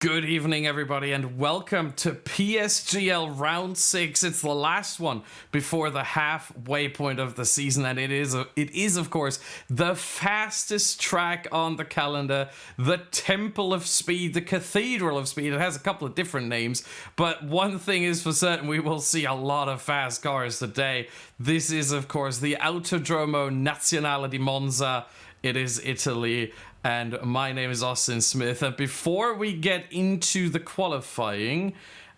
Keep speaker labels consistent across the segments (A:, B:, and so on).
A: Good evening, everybody, and welcome to PSGL Round 6. It's the last one before the halfway point of the season, and it is, of course, the fastest track on the calendar, the Temple of Speed, the Cathedral of Speed. It has a couple of different names, but one thing is for certain, we will see a lot of fast cars today. This is, of course, the Autodromo Nazionale di Monza. It is Italy. And my name is Austin Smith. And before we get into the qualifying,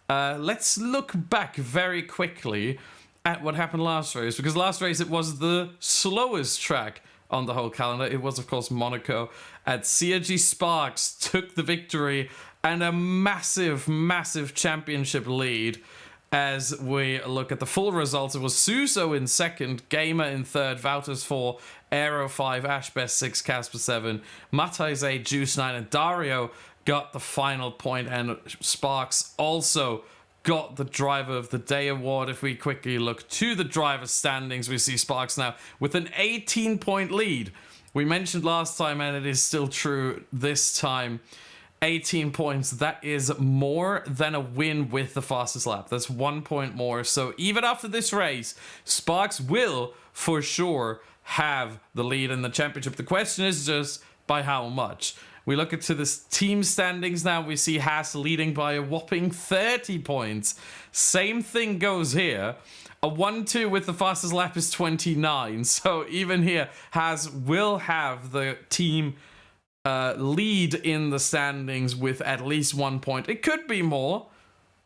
A: let's look back very quickly at what happened last race. Because last race, it was the slowest track on the whole calendar. It was, of course, Monaco. At CRG Sparks took the victory and a massive, massive championship lead. As we look at the full results, it was Suso in second, Gamer in third, Wouters 4, Aero 5, Ashbest 6, Casper 7, Matthijs 8, Juice 9, and Dario got the final point, and Sparks also got the Driver of the Day award. If we quickly look to the driver standings, we see Sparks now with an 18-point lead. We mentioned last time, and it is still true this time, 18 points, that is more than a win with the fastest lap. That's 1 point more. So even after this race, Sparks will, for sure, have the lead in the championship. The question is just by how much. We look into the team standings now. We see Haas leading by a whopping 30 points. Same thing goes here. A 1-2 with the fastest lap is 29. So even here, Haas will have the team lead in the standings with at least 1 point. It could be more,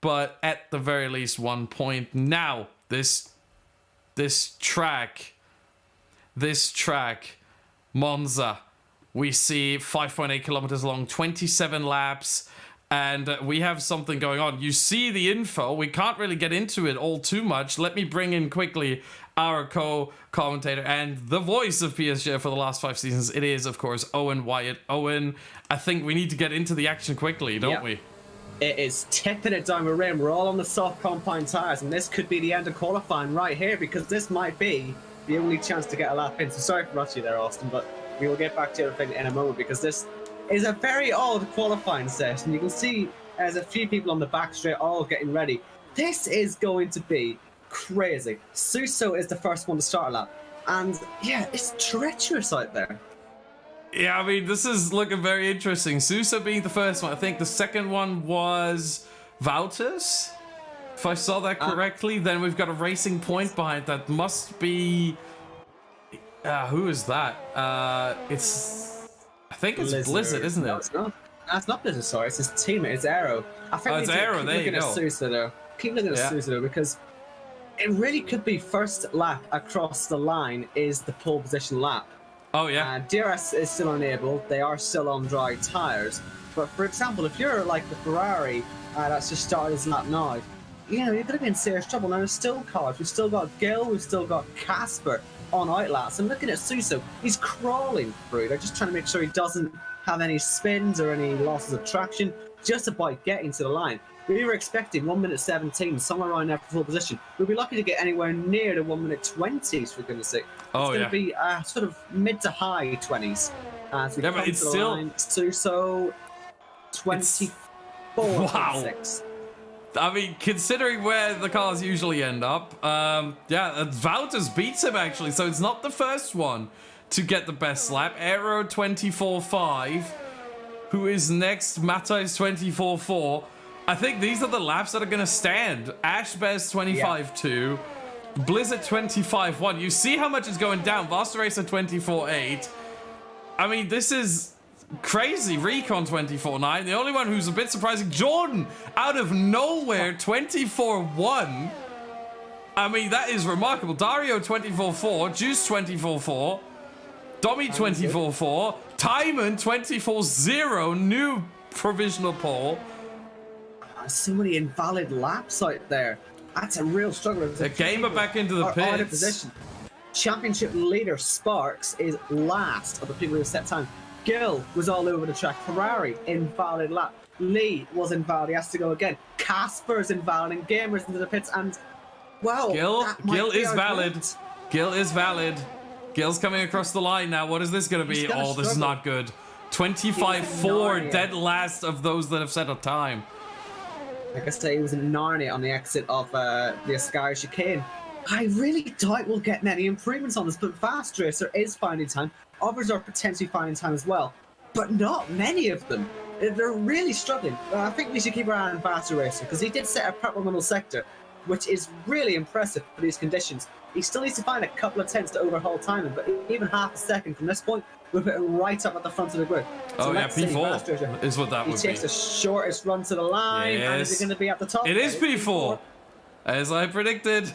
A: but at the very least 1 point. Now, this track, Monza, we see 5.8 kilometers long, 27 laps, and we have something going on. You see the info. We can't really get into it all too much. Let me bring in quickly our co-commentator and the voice of PSG for the last 5 seasons. It is, of course, Owen Wyatt. Owen, I think we need to get into the action quickly, don't we?
B: It is tipping it down the rim. We're all on the soft compound tires, and this could be the end of qualifying right here, because this might be the only chance to get a lap in. So sorry for rushing you there, Austin, but we will get back to everything in a moment, because this is a very odd qualifying session. You can see there's a few people on the back straight all getting ready. This is going to be crazy. Suso is the first one to start a lap, and yeah, it's treacherous out there.
A: Yeah, I mean, this is looking very interesting. Suso being the first one. I think the second one was Wouters, if I saw that correctly. Then we've got a Racing Point behind that. Must be who is that? I think it's Blizzard, isn't it?
B: No, it's not. That's not Blizzard, sorry. It's his teammate. It's Aero. I think
A: it's Aero. There you go.
B: Keep looking at Suso though, because it really could be first lap across the line is the pole position lap.
A: Oh, yeah.
B: DRS is still enabled. They are still on dry tires. But for example, if you're like the Ferrari that's just started his lap now, you know, you're going to be in serious trouble. Now, there's still cars. We've still got Gil. We've still got Casper on outlaps. And looking at Suso, he's crawling through. They're just trying to make sure he doesn't have any spins or any losses of traction, just about getting to the line. We were expecting 1 minute 17, somewhere around there for full position. We'd be lucky to get anywhere near the 1 minute 20s, for goodness sake. It's going to be sort of mid to high 20s. So
A: yeah, but it's still...
B: line, Suso, 24,
A: wow.
B: 26.
A: I mean, considering where the cars usually end up, yeah, Wouters beats him, actually. So it's not the first one to get the best lap. Aero 24.5. Who is next? Matthijs 24.4. I think these are the laps that are going to stand. Ashbest 25.2. Blizzard 25.1. You see how much is going down. Vaster Racer 24.8. I mean, this is crazy. Recon 24.9. The only one who's a bit surprising, Jordan, out of nowhere, 24.1. I mean, that is remarkable. Dario 24.4. Juice 24.4. Domi 24.4. Timon 24.0. New provisional pole.
B: So many invalid laps out there. That's a real struggle.
A: The Gamer back into the pits.
B: Out of position. Championship leader Sparks is last of the people who set time. Gil was all over the track. Ferrari, invalid lap. Lee was invalid. He has to go again. Casper's invalid, and Gamer's into the pits. And well,
A: Gil is valid. Gil is valid. Gil's coming across the line now. What is this going to be? Oh, this is not good. 25-4, dead last of those that have set a time.
B: Like I say, he was in Narnia on the exit of the Ascari chicane. I really doubt we'll get many improvements on this, but Fast Racer is finding time. Others are potentially finding time as well, but not many of them. They're really struggling. I think we should keep our eye on Fast Racer, because he did set a purple middle sector, which is really impressive for these conditions. He still needs to find a couple of tenths to overhaul timing, but even half a second from this point, we'll put him right up at the front of the grid.
A: So yeah, P4 is what that would be.
B: He takes the shortest run to the line, and is he going to be at the top?
A: It is P4, as I predicted.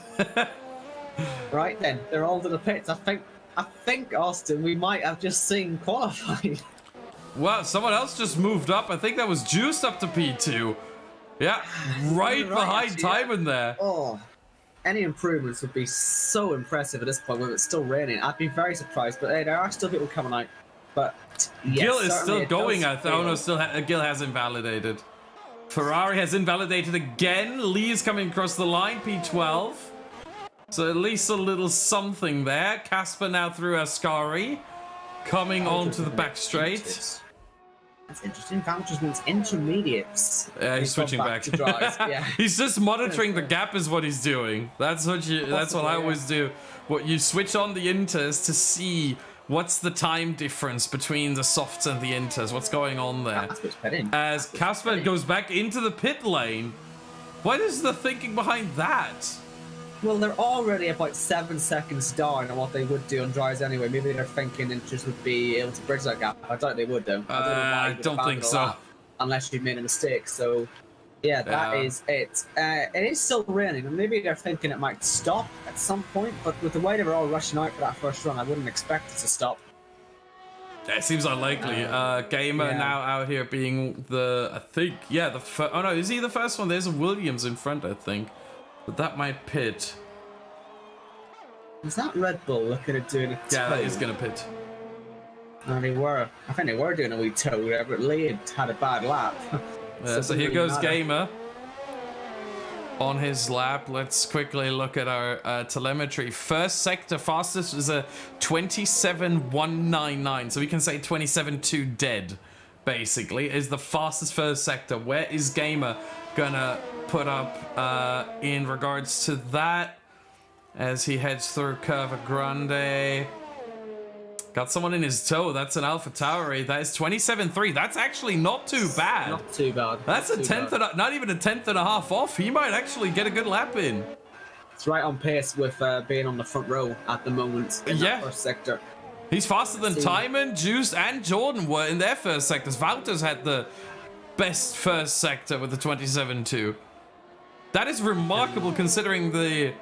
B: Right then, they're all to the pits. I think, Austin, we might have just seen qualifying.
A: Well, someone else just moved up. I think that was Juiced up to P2. Yeah, right behind Timon there.
B: Oh, any improvements would be so impressive at this point when it's still raining. I'd be very surprised, but hey, there are still people coming out. But yes,
A: Gil is still going. Oh no, Gil has invalidated. Ferrari has invalidated again. Lee is coming across the line, P12. So at least a little something there. Casper now through Ascari, coming onto the back straight.
B: That's interesting. Vouchers means intermediates.
A: Yeah, he's switching back.
B: To drives. Yeah.
A: He's just monitoring the gap is what he's doing. That's what I always do. What you switch on the inters to see what's the time difference between the softs and the inters. What's going on there? As Casper goes back into the pit lane. What is the thinking behind that?
B: Well, they're already about 7 seconds down on what they would do on dries anyway. Maybe they're thinking Inters would be able to bridge that gap. I doubt they would, though.
A: I don't think so.
B: Unless you've made a mistake. So, yeah, that is it. It is still raining, and maybe they're thinking it might stop at some point, but with the way they were all rushing out for that first run, I wouldn't expect it to stop.
A: It seems unlikely. Gamer now out here being the oh no, is he the first one? There's a Williams in front, I think. But that might pit.
B: Is that Red Bull looking at doing a toe?
A: Yeah, that is going to pit.
B: No, they were. I think they were doing a wee toe there, but Lee had a bad lap.
A: So here goes Gamer on his lap. Let's quickly look at our telemetry. First sector fastest is a 27.199. So we can say 27.2 dead, basically, is the fastest first sector. Where is Gamer gonna put up in regards to that as he heads through Curva Grande? Got someone in his toe. That's an Alpha Tauri. That is 27.3. That's actually not too bad.
B: Not too bad.
A: That's a tenth, not even a tenth and a half off. He might actually get a good lap in.
B: It's right on pace with being on the front row at the moment in that first sector.
A: He's faster than Timon, Juice, and Jordan were in their first sectors. Wouters had the best first sector with the 27.2. That is remarkable considering the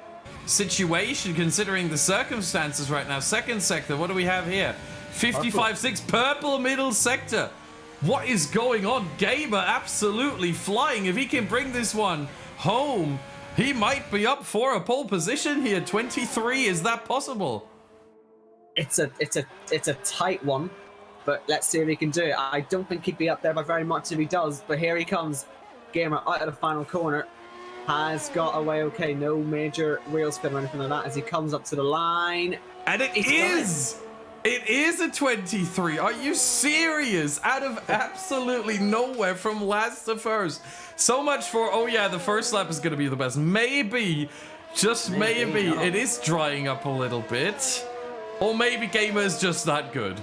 A: situation, considering the circumstances right now. Second sector, what do we have here? 55.6, purple middle sector. What is going on? Gamer absolutely flying. If he can bring this one home, he might be up for a pole position here. 23, is that possible?
B: It's a tight one, but let's see if he can do it. I don't think he'd be up there by very much if he does, but here he comes. Gamer out of the final corner. Has got away okay, no major wheel spin or anything like that as he comes up to the line.
A: And it is a 23. Are you serious? Out of absolutely nowhere from last to first. So much for, oh yeah, the first lap is going to be the best. Maybe, just maybe, it is drying up a little bit. Or maybe Gamer is just that good.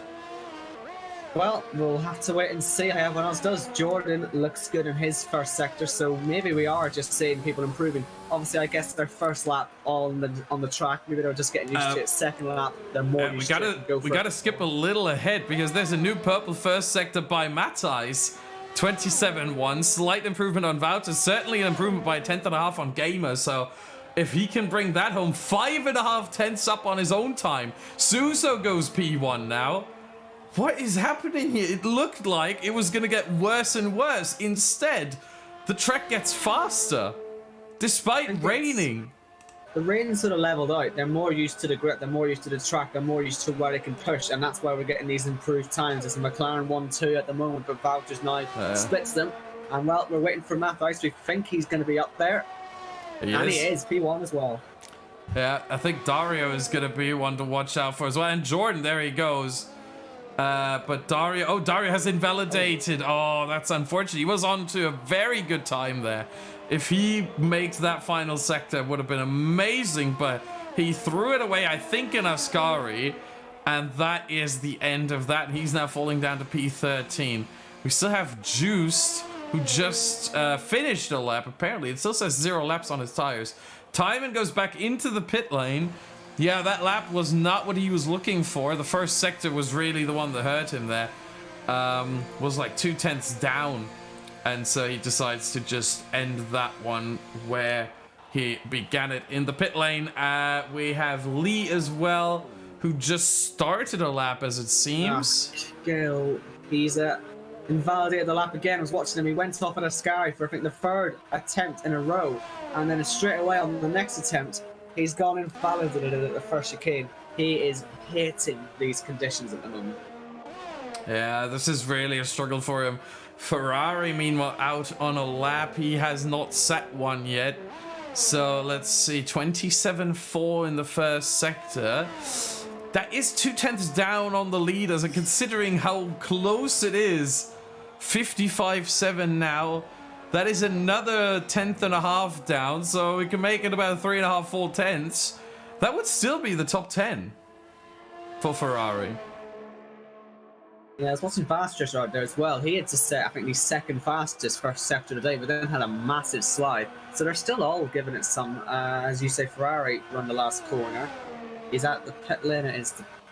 B: Well, we'll have to wait and see how everyone else does. Jordan looks good in his first sector, so maybe we are just seeing people improving. Obviously, I guess their first lap on the track, maybe they're just getting used to it. Second lap, they're more used to it.
A: We gotta skip a little ahead because there's a new purple first sector by Matthijs. 27.1, slight improvement on Wouters, certainly an improvement by a tenth and a half on Gamer, so if he can bring that home, 5.5 tenths up on his own time. Suso goes P1 now. What is happening here? It looked like it was going to get worse and worse. Instead, the track gets faster, despite raining.
B: The rain sort of leveled out. They're more used to the grip, they're more used to the track, they're more used to where they can push, and that's why we're getting these improved times. It's a McLaren 1-2 at the moment, but Wouters now splits them. And well, we're waiting for Matthijs. We think he's going to be up there. He is P1 as well.
A: Yeah, I think Dario is going to be one to watch out for as well. And Jordan, there he goes. But Dario has invalidated. Oh, that's unfortunate. He was on to a very good time there. If he makes that final sector, it would have been amazing, but he threw it away, I think, in Ascari, and that is the end of that. He's now falling down to P13. We still have Juiced, who just finished a lap, apparently. It still says 0 laps on his tires. Timon goes back into the pit lane. Yeah, that lap was not what he was looking for. The first sector was really the one that hurt him there. Was like 2/10 down. And so he decides to just end that one where he began it in the pit lane. We have Lee as well, who just started a lap, as it seems.
B: Gil, he's invalidated the lap again. I was watching him. He went off at a Sky for, I think, the 3rd attempt in a row. And then straight away on the next attempt, he's gone invalidated at the first chicane. He is hating these conditions at the moment.
A: Yeah, this is really a struggle for him. Ferrari, meanwhile, out on a lap. He has not set one yet. So let's see, 27.4 in the first sector. That is 2/10 down on the leaders, and considering how close it is, 55.7 now. That is another 1/10.5 down, so we can make it about 3.5, 4/10. That would still be the top 10 for Ferrari.
B: Yeah, I was watching Fastest right there as well. He had to set, I think, the 2nd fastest first sector today, but then had a massive slide. So they're still all giving it some. As you say, Ferrari run the last corner. He's at the pit lane.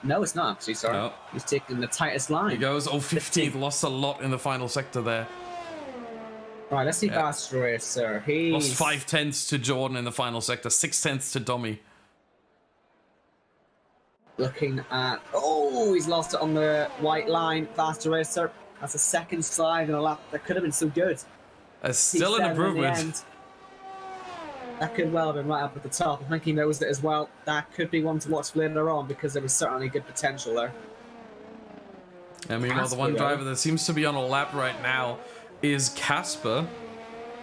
B: No, it's not actually, sorry. No. He's taking the tightest line.
A: He goes, 15th, lost a lot in the final sector there.
B: All right, let's see Fast Racer. He's
A: lost 5/10 to Jordan in the final sector, 6/10 to Domi.
B: Looking at, he's lost it on the white line. Faster Racer. That's a 2nd slide in a lap that could have been so good.
A: Still an improvement.
B: That could well have been right up at the top. I think he knows it as well. That could be one to watch later on because there was certainly good potential there.
A: I mean, the one driver that seems to be on a lap right now is Casper.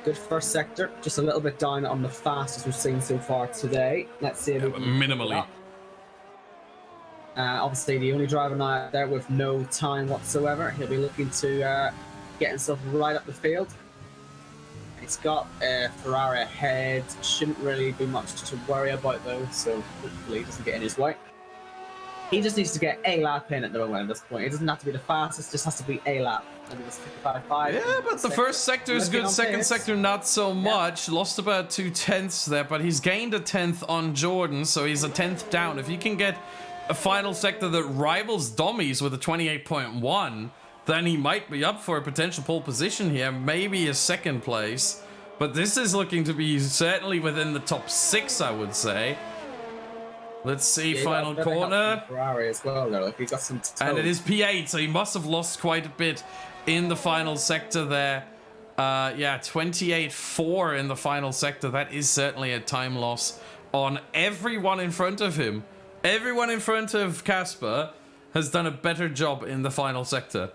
B: Good first sector. Just a little bit down on the fastest we've seen so far today. Let's see if we can
A: minimally.
B: Obviously, the only driver now out there with no time whatsoever. He'll be looking to get himself right up the field. He's got Ferrari ahead. Shouldn't really be much to worry about, though, so hopefully he doesn't get in his way. He just needs to get a lap in at the moment at this point. It doesn't have to be the fastest, just has to be a lap. Maybe it's 55.5.
A: Yeah, but the first sector is good, second sector not so much. Lost about 2/10 there, but he's gained a 10th on Jordan, so he's a 10th down. If you can get a final sector that rivals Domi's with a 28.1, then he might be up for a potential pole position here, maybe a 2nd place. But this is looking to be certainly within the top 6, I would say. Let's see, final corner.
B: Ferrari as well, though. Like, he got some
A: and it is P8, so he must have lost quite a bit in the final sector there. Yeah, 28.4 in the final sector. That is certainly a time loss on everyone in front of him. Everyone in front of Casper has done a better job in the final sector.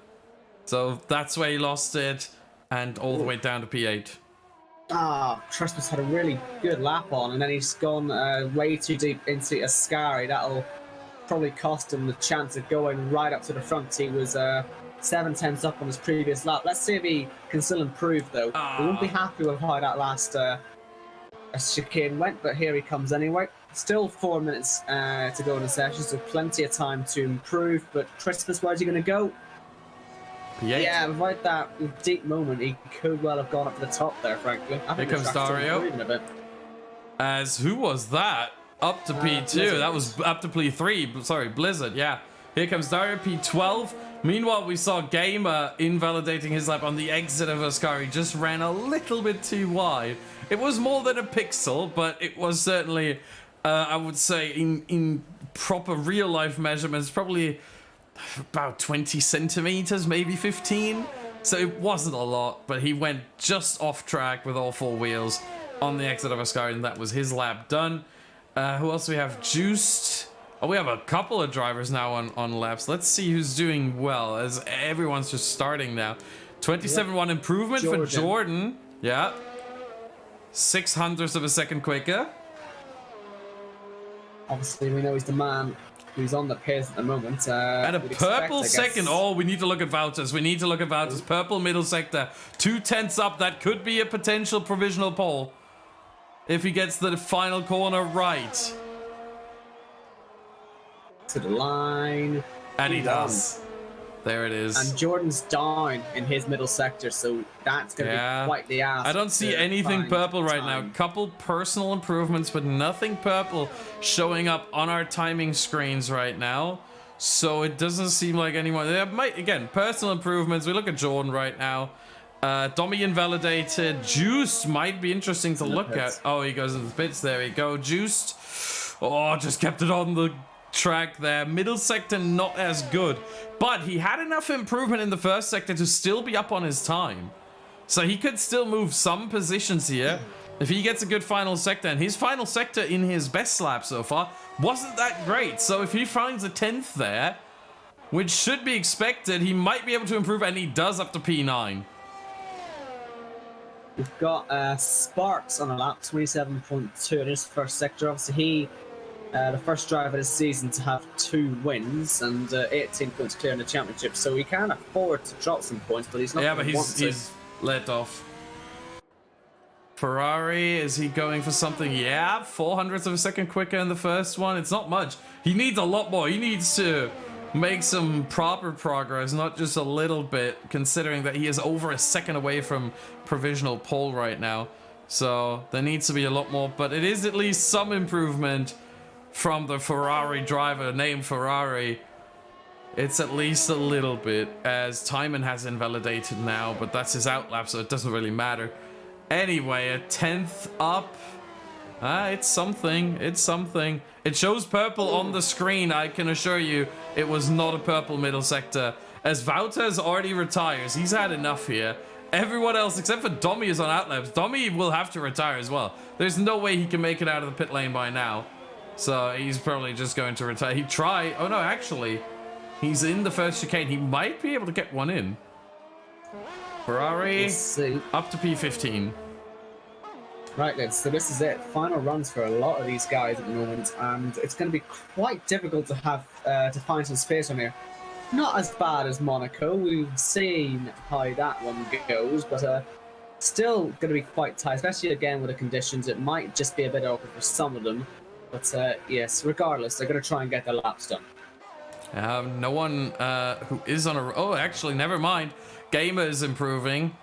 A: So that's where he lost it, and all the way down to P8.
B: Trespass had a really good lap on, and then he's gone way too deep into Ascari. That'll probably cost him the chance of going right up to the front. He was 7/10 up on his previous lap. Let's see if he can still improve, though. We won't be happy with how that last chicane went, but here he comes anyway. Still 4 minutes to go in the session, so plenty of time to improve. But Christmas, where's he going to go?
A: P8.
B: Yeah, without that deep moment, he could well have gone up to the top there, frankly.
A: Here comes Dario. As who was that? Up to P2. Blizzard. That was up to P3. Sorry, Blizzard. Yeah. Here comes Dario, P12. Meanwhile, we saw Gamer invalidating his lap on the exit of Ascari. Just ran a little bit too wide. It was more than a pixel, but it was certainly, I would say, in proper real-life measurements, probably about 20 centimeters, maybe 15. So it wasn't a lot, but he went just off track with all 4 wheels on the exit of Ascari, and that was his lap done. Who else do we have? Juiced. Oh, we have a couple of drivers now on laps. Let's see who's doing well, as everyone's just starting now. 27.1 improvement for Jordan. Yeah. 0.06 of a second quicker.
B: Obviously, we know he's the man who's on the pace at the moment.
A: And a
B: we'd expect, I
A: purple
B: guess-
A: second. Oh, we need to look at Wouters. We need to look at Wouters. Purple middle sector. 2/10 up. That could be a potential provisional pole. If he gets the final corner right.
B: To the line.
A: And he does. There it is.
B: And Jordan's down in his middle sector, so that's going to be quite the ask.
A: I don't see anything purple right now. Couple personal improvements, but nothing purple showing up on our timing screens right now. So it doesn't seem like anyone. There might, again, personal improvements. We look at Jordan right now. Domi invalidated. Juiced might be interesting to look at. Oh, he goes into the pits. There we go. Juiced. Oh, just kept it on the track there. Middle sector not as good, but he had enough improvement in the first sector to still be up on his time, so he could still move some positions here if he gets a good final sector. And his final sector in his best lap so far wasn't that great, so if he finds a 10th there, which should be expected, he might be able to improve, and he does up to P9.
B: We've got Sparks on a lap, 27.2 in his first sector. Obviously he the first driver this season to have 2 wins and 18 points clear in the championship, so he can afford to drop some points, but he's not.
A: Yeah, but he's let off. Ferrari, is he going for something? Yeah, 0.04 of a second quicker in the first one. It's not much. He needs a lot more. He needs to make some proper progress, not just a little bit, considering that he is over a second away from provisional pole right now. So there needs to be a lot more, but it is at least some improvement from the Ferrari driver named Ferrari. It's at least a little bit, as Timon has invalidated now, but that's his outlap, so it doesn't really matter. Anyway, a 10th up. It's something. It's something. It shows purple on the screen. I can assure you it was not a purple middle sector, as Wouters already retires. He's had enough here. Everyone else except for Domi is on outlaps. Domi will have to retire as well. There's no way he can make it out of the pit lane by now. So he's probably just going to retire. He'd try. Oh no, actually, he's in the first chicane. He might be able to get one in. Ferrari up to P15.
B: Right, then, so this is it. Final runs for a lot of these guys at the moment, and it's going to be quite difficult to have to find some space on here. Not as bad as Monaco. We've seen how that one goes, but still going to be quite tight, especially again with the conditions. It might just be a bit awkward for some of them. But yes, regardless, they're going to try and get their laps done.
A: No one who is on a... Oh, actually, never mind. Gamer is improving.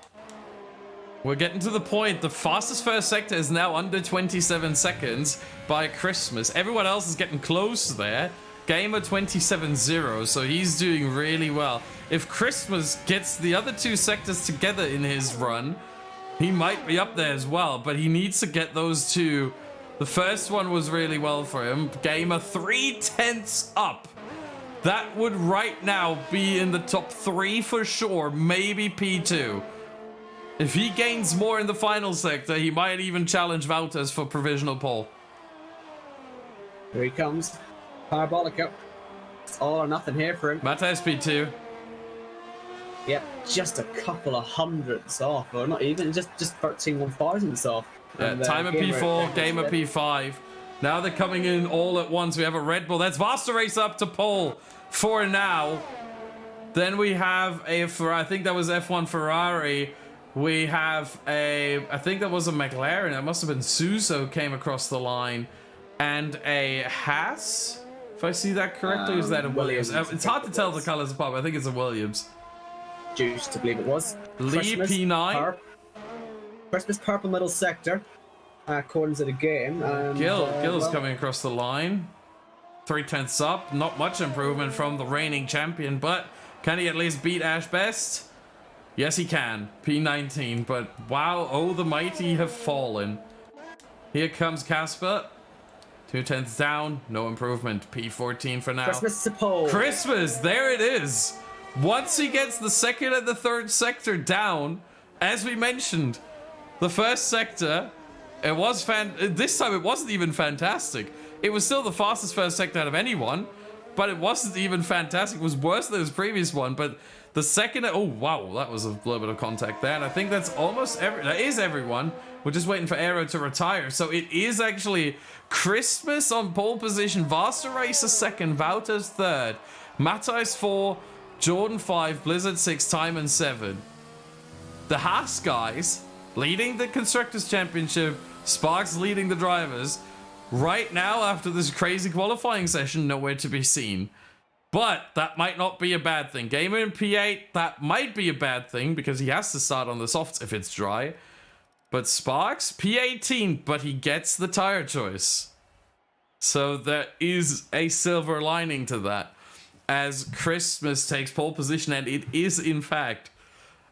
A: We're getting to the point. The fastest first sector is now under 27 seconds by Christmas. Everyone else is getting close there. Gamer 27.0, so he's doing really well. If Christmas gets the other 2 sectors together in his run, he might be up there as well, but he needs to get those 2. The first one was really well for him. Gamer 3/10 up. That would right now be in the top 3 for sure, maybe P2. If he gains more in the final sector, he might even challenge Wouters for provisional pole.
B: Here he comes. Parabolica. It's all or nothing here for him.
A: Matthias P2.
B: Yep, just a couple of hundredths off, or not even, just 13/1000ths off.
A: Yeah,
B: And,
A: Timer P4, Gamer P5. Now they're coming in all at once. We have a Red Bull. That's Vasta race up to pole for now. Then we have a Ferrari. I think that was F1 Ferrari. We have a, I think that was a McLaren. That must have been Suso came across the line. And a Haas, if I see that correctly. Is that a Williams? It's hard to tell the colors apart, but I think it's a Williams.
B: Juice to believe it was.
A: Lee
B: Christmas,
A: P9.
B: Christmas purple middle sector, according to the game. And,
A: Gill's coming across the line. 3/10 up. Not much improvement from the reigning champion, but can he at least beat Ash Best? Yes, he can. P19, but wow, oh, the mighty have fallen. Here comes Casper. 2/10 down, no improvement. P14 for now.
B: Christmas to pole.
A: Christmas, there it is. Once he gets the second and the third sector down, as we mentioned, the first sector, it was this time it wasn't even fantastic. It was still the fastest first sector out of anyone, but it wasn't even fantastic. It was worse than his previous one, but the second, oh wow, that was a little bit of contact there, and I think that's almost that is everyone. We're just waiting for Aero to retire. So it is actually Christmas on pole position. Vasta Racer second. Wouters third. Matthijs 4. Jordan 5. Blizzard 6. Timon 7. The Haas guys leading the Constructors' Championship. Sparks leading the drivers. Right now, after this crazy qualifying session, nowhere to be seen. But that might not be a bad thing. Gamer in P8, that might be a bad thing because he has to start on the softs if it's dry. But Sparks, P18, but he gets the tire choice. So there is a silver lining to that. As Christmas takes pole position, and it is, in fact,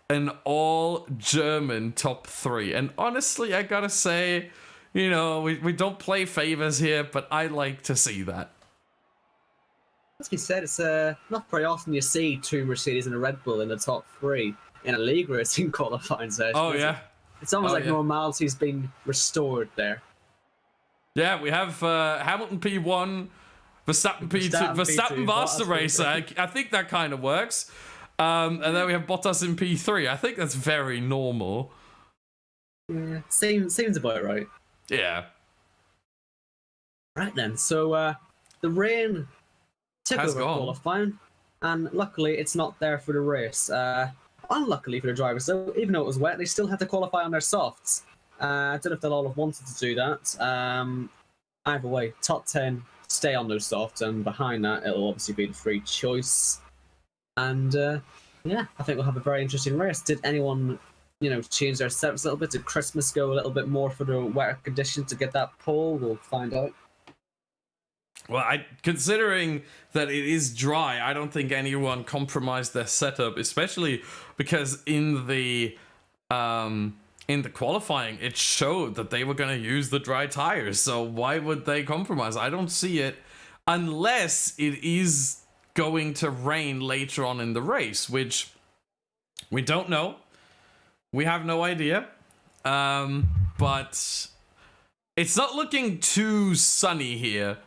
A: an all-German top 3. And honestly, I gotta say, you know, we don't play favors here, but I like to see that.
B: As we said, it's not very often you see 2 Mercedes and a Red Bull in the top 3 in a league racing qualifying session.
A: Oh, yeah.
B: It's almost like normality's been restored there.
A: Yeah, we have Hamilton P1, Verstappen P2, Verstappen Vasta Racer. I think that kind of works. And then we have Bottas in P3. I think that's very normal.
B: Yeah, seems about right.
A: Yeah.
B: Right then, so the rain took over qualifying, and luckily it's not there for the race. Unluckily for the drivers, though, even though it was wet, they still had to qualify on their softs. I don't know if they'll all have wanted to do that. Either way, top 10 stay on those softs, and behind that, it'll obviously be the free choice. And yeah, I think we'll have a very interesting race. Did anyone, you know, change their setups a little bit? Did Christmas go a little bit more for the wetter conditions to get that pole? We'll find out.
A: Well, considering that it is dry, I don't think anyone compromised their setup, especially because in the qualifying, it showed that they were going to use the dry tires. So why would they compromise? I don't see it unless it is going to rain later on in the race, which we don't know. We have no idea. But it's not looking too sunny here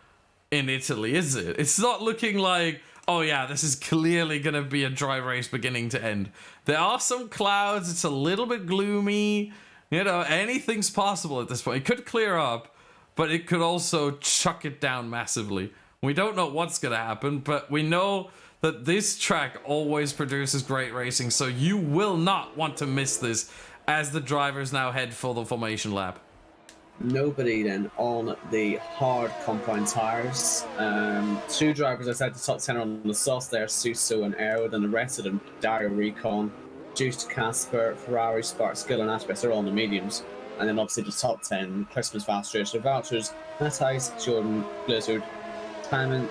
A: in Italy, is it? It's not looking like, oh yeah, this is clearly going to be a dry race beginning to end. There are some clouds. It's a little bit gloomy. You know, anything's possible at this point. It could clear up, but it could also chuck it down massively. We don't know what's going to happen, but we know that this track always produces great racing, so you will not want to miss this as the drivers now head for the formation lap.
B: Nobody then on the hard compound tires. 2 drivers outside the top 10 on the softs there, Suso and Aero, and the rest of them, Dario Recon, Juiced Casper, Ferrari, Spark, Skill, and Aspects are all on the mediums. And then obviously the top 10, Christmas Fast Racer, Vouchers, Matthijs, Jordan, Blizzard, Timon,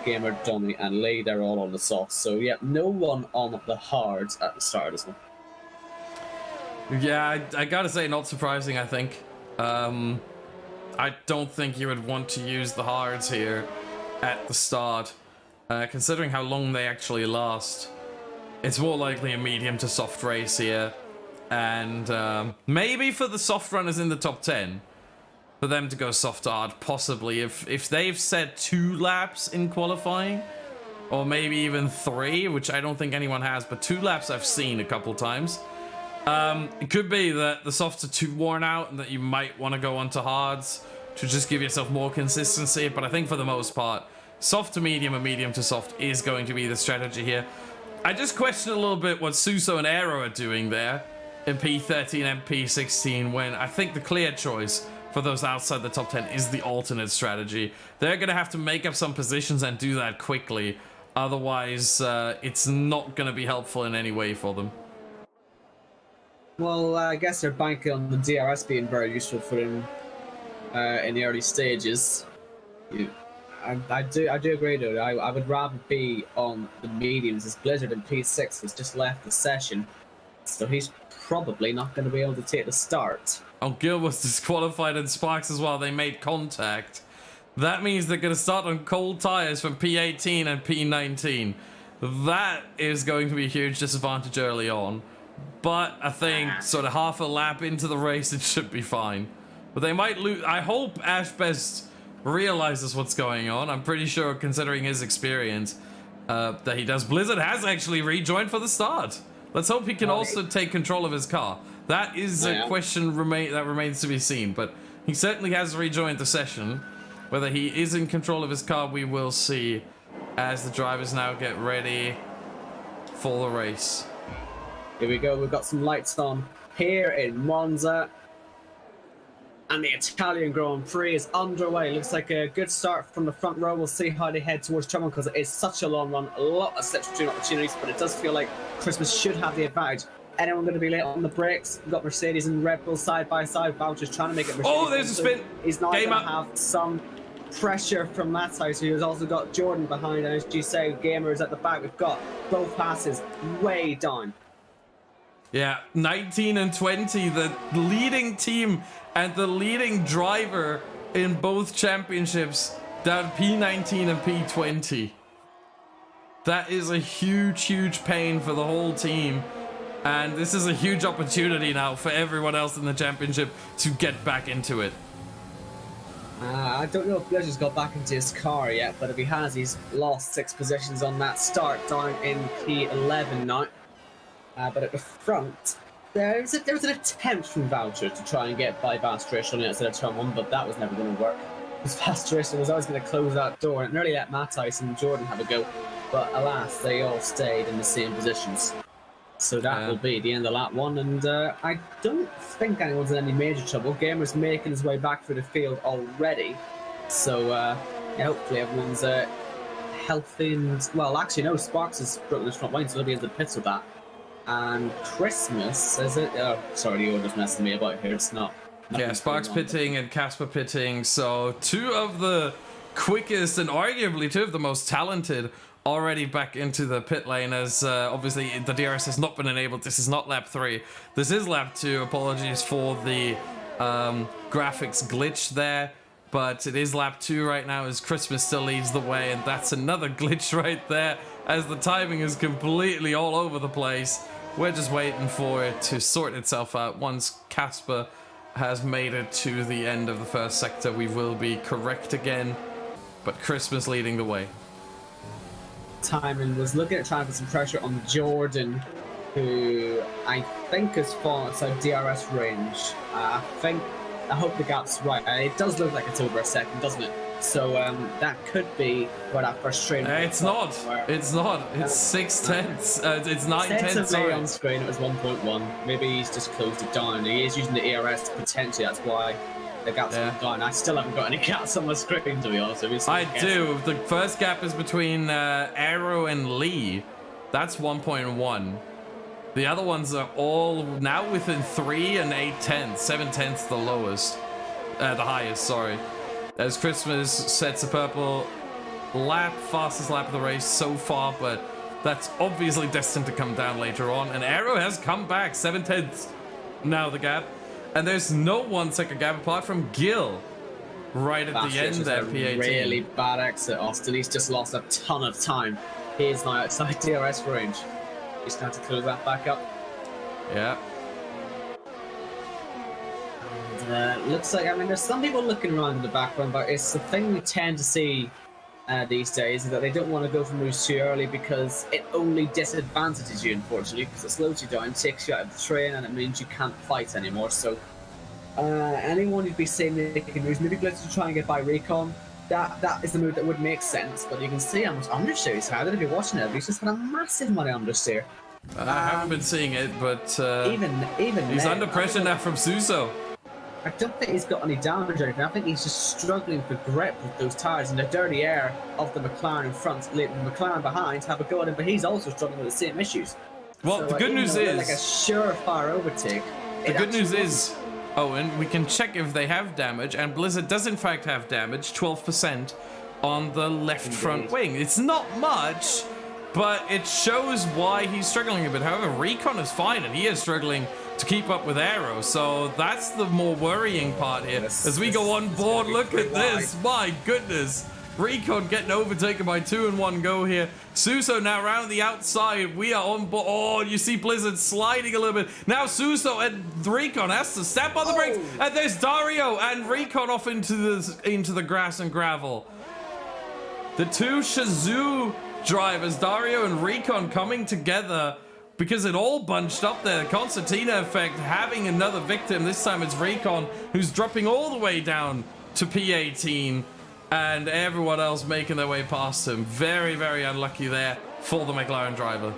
B: Gamer, Donny, and Lee, they're all on the softs. So yeah, no one on the hards at the start of this one.
A: Yeah, I gotta say, not surprising, I think. I don't think you would want to use the hards here at the start, considering how long they actually last. It's more likely a medium to soft race here, and maybe for the soft runners in the top 10, for them to go soft hard, possibly if they've said 2 laps in qualifying, or maybe even 3, which I don't think anyone has, but 2 laps I've seen a couple times. It could be that the softs are too worn out and that you might want to go onto hards to just give yourself more consistency, but I think for the most part, soft to medium and medium to soft is going to be the strategy here. I just question a little bit what Suso and Aero are doing there in P13 and P16 when I think the clear choice for those outside the top 10 is the alternate strategy. They're going to have to make up some positions and do that quickly, otherwise it's not going to be helpful in any way for them.
B: Well, I guess they're banking on the DRS being very useful for them in the early stages. I do agree though. I would rather be on the mediums as Blizzard in P6 has just left the session, so he's probably not going to be able to take the start.
A: Oh, Gil was disqualified in Sparks as well. They made contact. That means they're going to start on cold tires from P18 and P19. That is going to be a huge disadvantage early on. But I think sort of half a lap into the race, it should be fine. But they might lose. I hope Ashbest realizes what's going on. I'm pretty sure, considering his experience, that he does. Blizzard has actually rejoined for the start. Let's hope he can also take control of his car. That is a question that remains to be seen. But he certainly has rejoined the session. Whether he is in control of his car, we will see as the drivers now get ready for the race.
B: Here we go. We've got some lights on here in Monza. And the Italian Grand Prix is underway. Looks like a good start from the front row. We'll see how they head towards Germany because it is such a long run. A lot of slipstream opportunities, but it does feel like Christmas should have the advantage. Anyone going to be late on the brakes? We've got Mercedes and Red Bull side by side. Voucher's trying to make it Mercedes.
A: Oh, there's a spin.
B: He's not going to have some pressure from Matthias, who's also got Jordan behind. And as you say, Gamer is at the back. We've got both passes way down.
A: Yeah, 19 and 20, the leading team and the leading driver in both championships down P19 and P20. That is a huge, huge pain for the whole team. And this is a huge opportunity now for everyone else in the championship to get back into it.
B: I don't know if Blizzard's got back into his car yet, but if he has, he's lost 6 positions on that start down in P11 now. But at the front, there was an attempt from Voucher to try and get by Vastrich on the outside of turn 1, but that was never going to work. Because Vastrich was always going to close that door, and it nearly let Matthias and Jordan have a go. But alas, they all stayed in the same positions. So that will be the end of lap 1, and I don't think anyone's in any major trouble. Gamer's making his way back through the field already. So yeah, hopefully everyone's healthy and... Well, actually, no, Sparks has broken his front wing, so he'll be in the pits with that. And Christmas, is it? Oh, sorry, the order's messing me about here. It's not.
A: Yeah, Sparks pitting and Casper pitting. So 2 of the quickest and arguably 2 of the most talented already back into the pit lane, as obviously the DRS has not been enabled. This is not lap 3. This is lap 2. Apologies for the graphics glitch there. But it is lap 2 right now as Christmas still leads the way. And that's another glitch right there as the timing is completely all over the place. We're just waiting for it to sort itself out. Once Casper has made it to the end of the first sector, we will be correct again. But Christmas leading the way.
B: Timon was looking at trying to put some pressure on Jordan, who I think has fallen outside DRS range. I hope the gap's right. It does look like it's over a second, doesn't it? So that could be where that first train.
A: It's not. It's not. It's 6 tenths. It's 9 tenths.
B: Sorry. On screen it was 1.1. Maybe he's just closed it down. He is using the ERS potentially. That's why the gap's down. I still haven't got any gaps on my screen, to be honest with you.
A: I do. The first gap is between Aero and Lee. That's 1.1. The other ones are all now within 3 and 8 tenths. 7 tenths the lowest. The highest, sorry. As Christmas sets a purple lap, fastest lap of the race so far, but that's obviously destined to come down later on. And Aero has come back, 7 tenths now the gap. And there's no 1 second gap apart from Gil right at the end there, P18.
B: Really bad exit, Austin. He's just lost a ton of time. He is now outside DRS range. He's going to have to close that back up.
A: Yeah.
B: Looks like, I mean, there's some people looking around in the background, but it's the thing we tend to see these days is that they don't want to go for moves too early because it only disadvantages you, unfortunately, because it slows you down, takes you out of the train, and it means you can't fight anymore. So anyone who'd be saying making moves, maybe Blitz to try and get by Recon, that is the move that would make sense. But you can see how much understeer he's had. If you're watching it, he's just had a massive amount of understeer.
A: I haven't been seeing it, but
B: even
A: he's under pressure now from Suso.
B: I don't think he's got any damage or anything. I think he's just struggling for grip with those tyres and the dirty air of the McLaren in front, letting the McLaren behind have a go at him, but he's also struggling with the same issues.
A: Well, so, the good news is...
B: like a surefire overtake.
A: The good news is... Oh, and we can check if they have damage, and Blizzard does in fact have damage, 12% on the left front wing. It's not much, but it shows why he's struggling a bit. However, Recon is fine, and he is struggling to keep up with Aero, so that's the more worrying part here. As we go on board, look at this, my goodness. Recon getting overtaken by 2 in 1 go here. Suso now around the outside. We are on board. Oh, you see Blizzard sliding a little bit. Now Suso and Recon has to step on the brakes. And there's Dario and Recon off into the grass and gravel. The 2 Shazoo drivers, Dario and Recon, coming together because it all bunched up there. The concertina effect having another victim. This time it's Recon, who's dropping all the way down to P18, and everyone else making their way past him. Very, very unlucky there for the McLaren driver.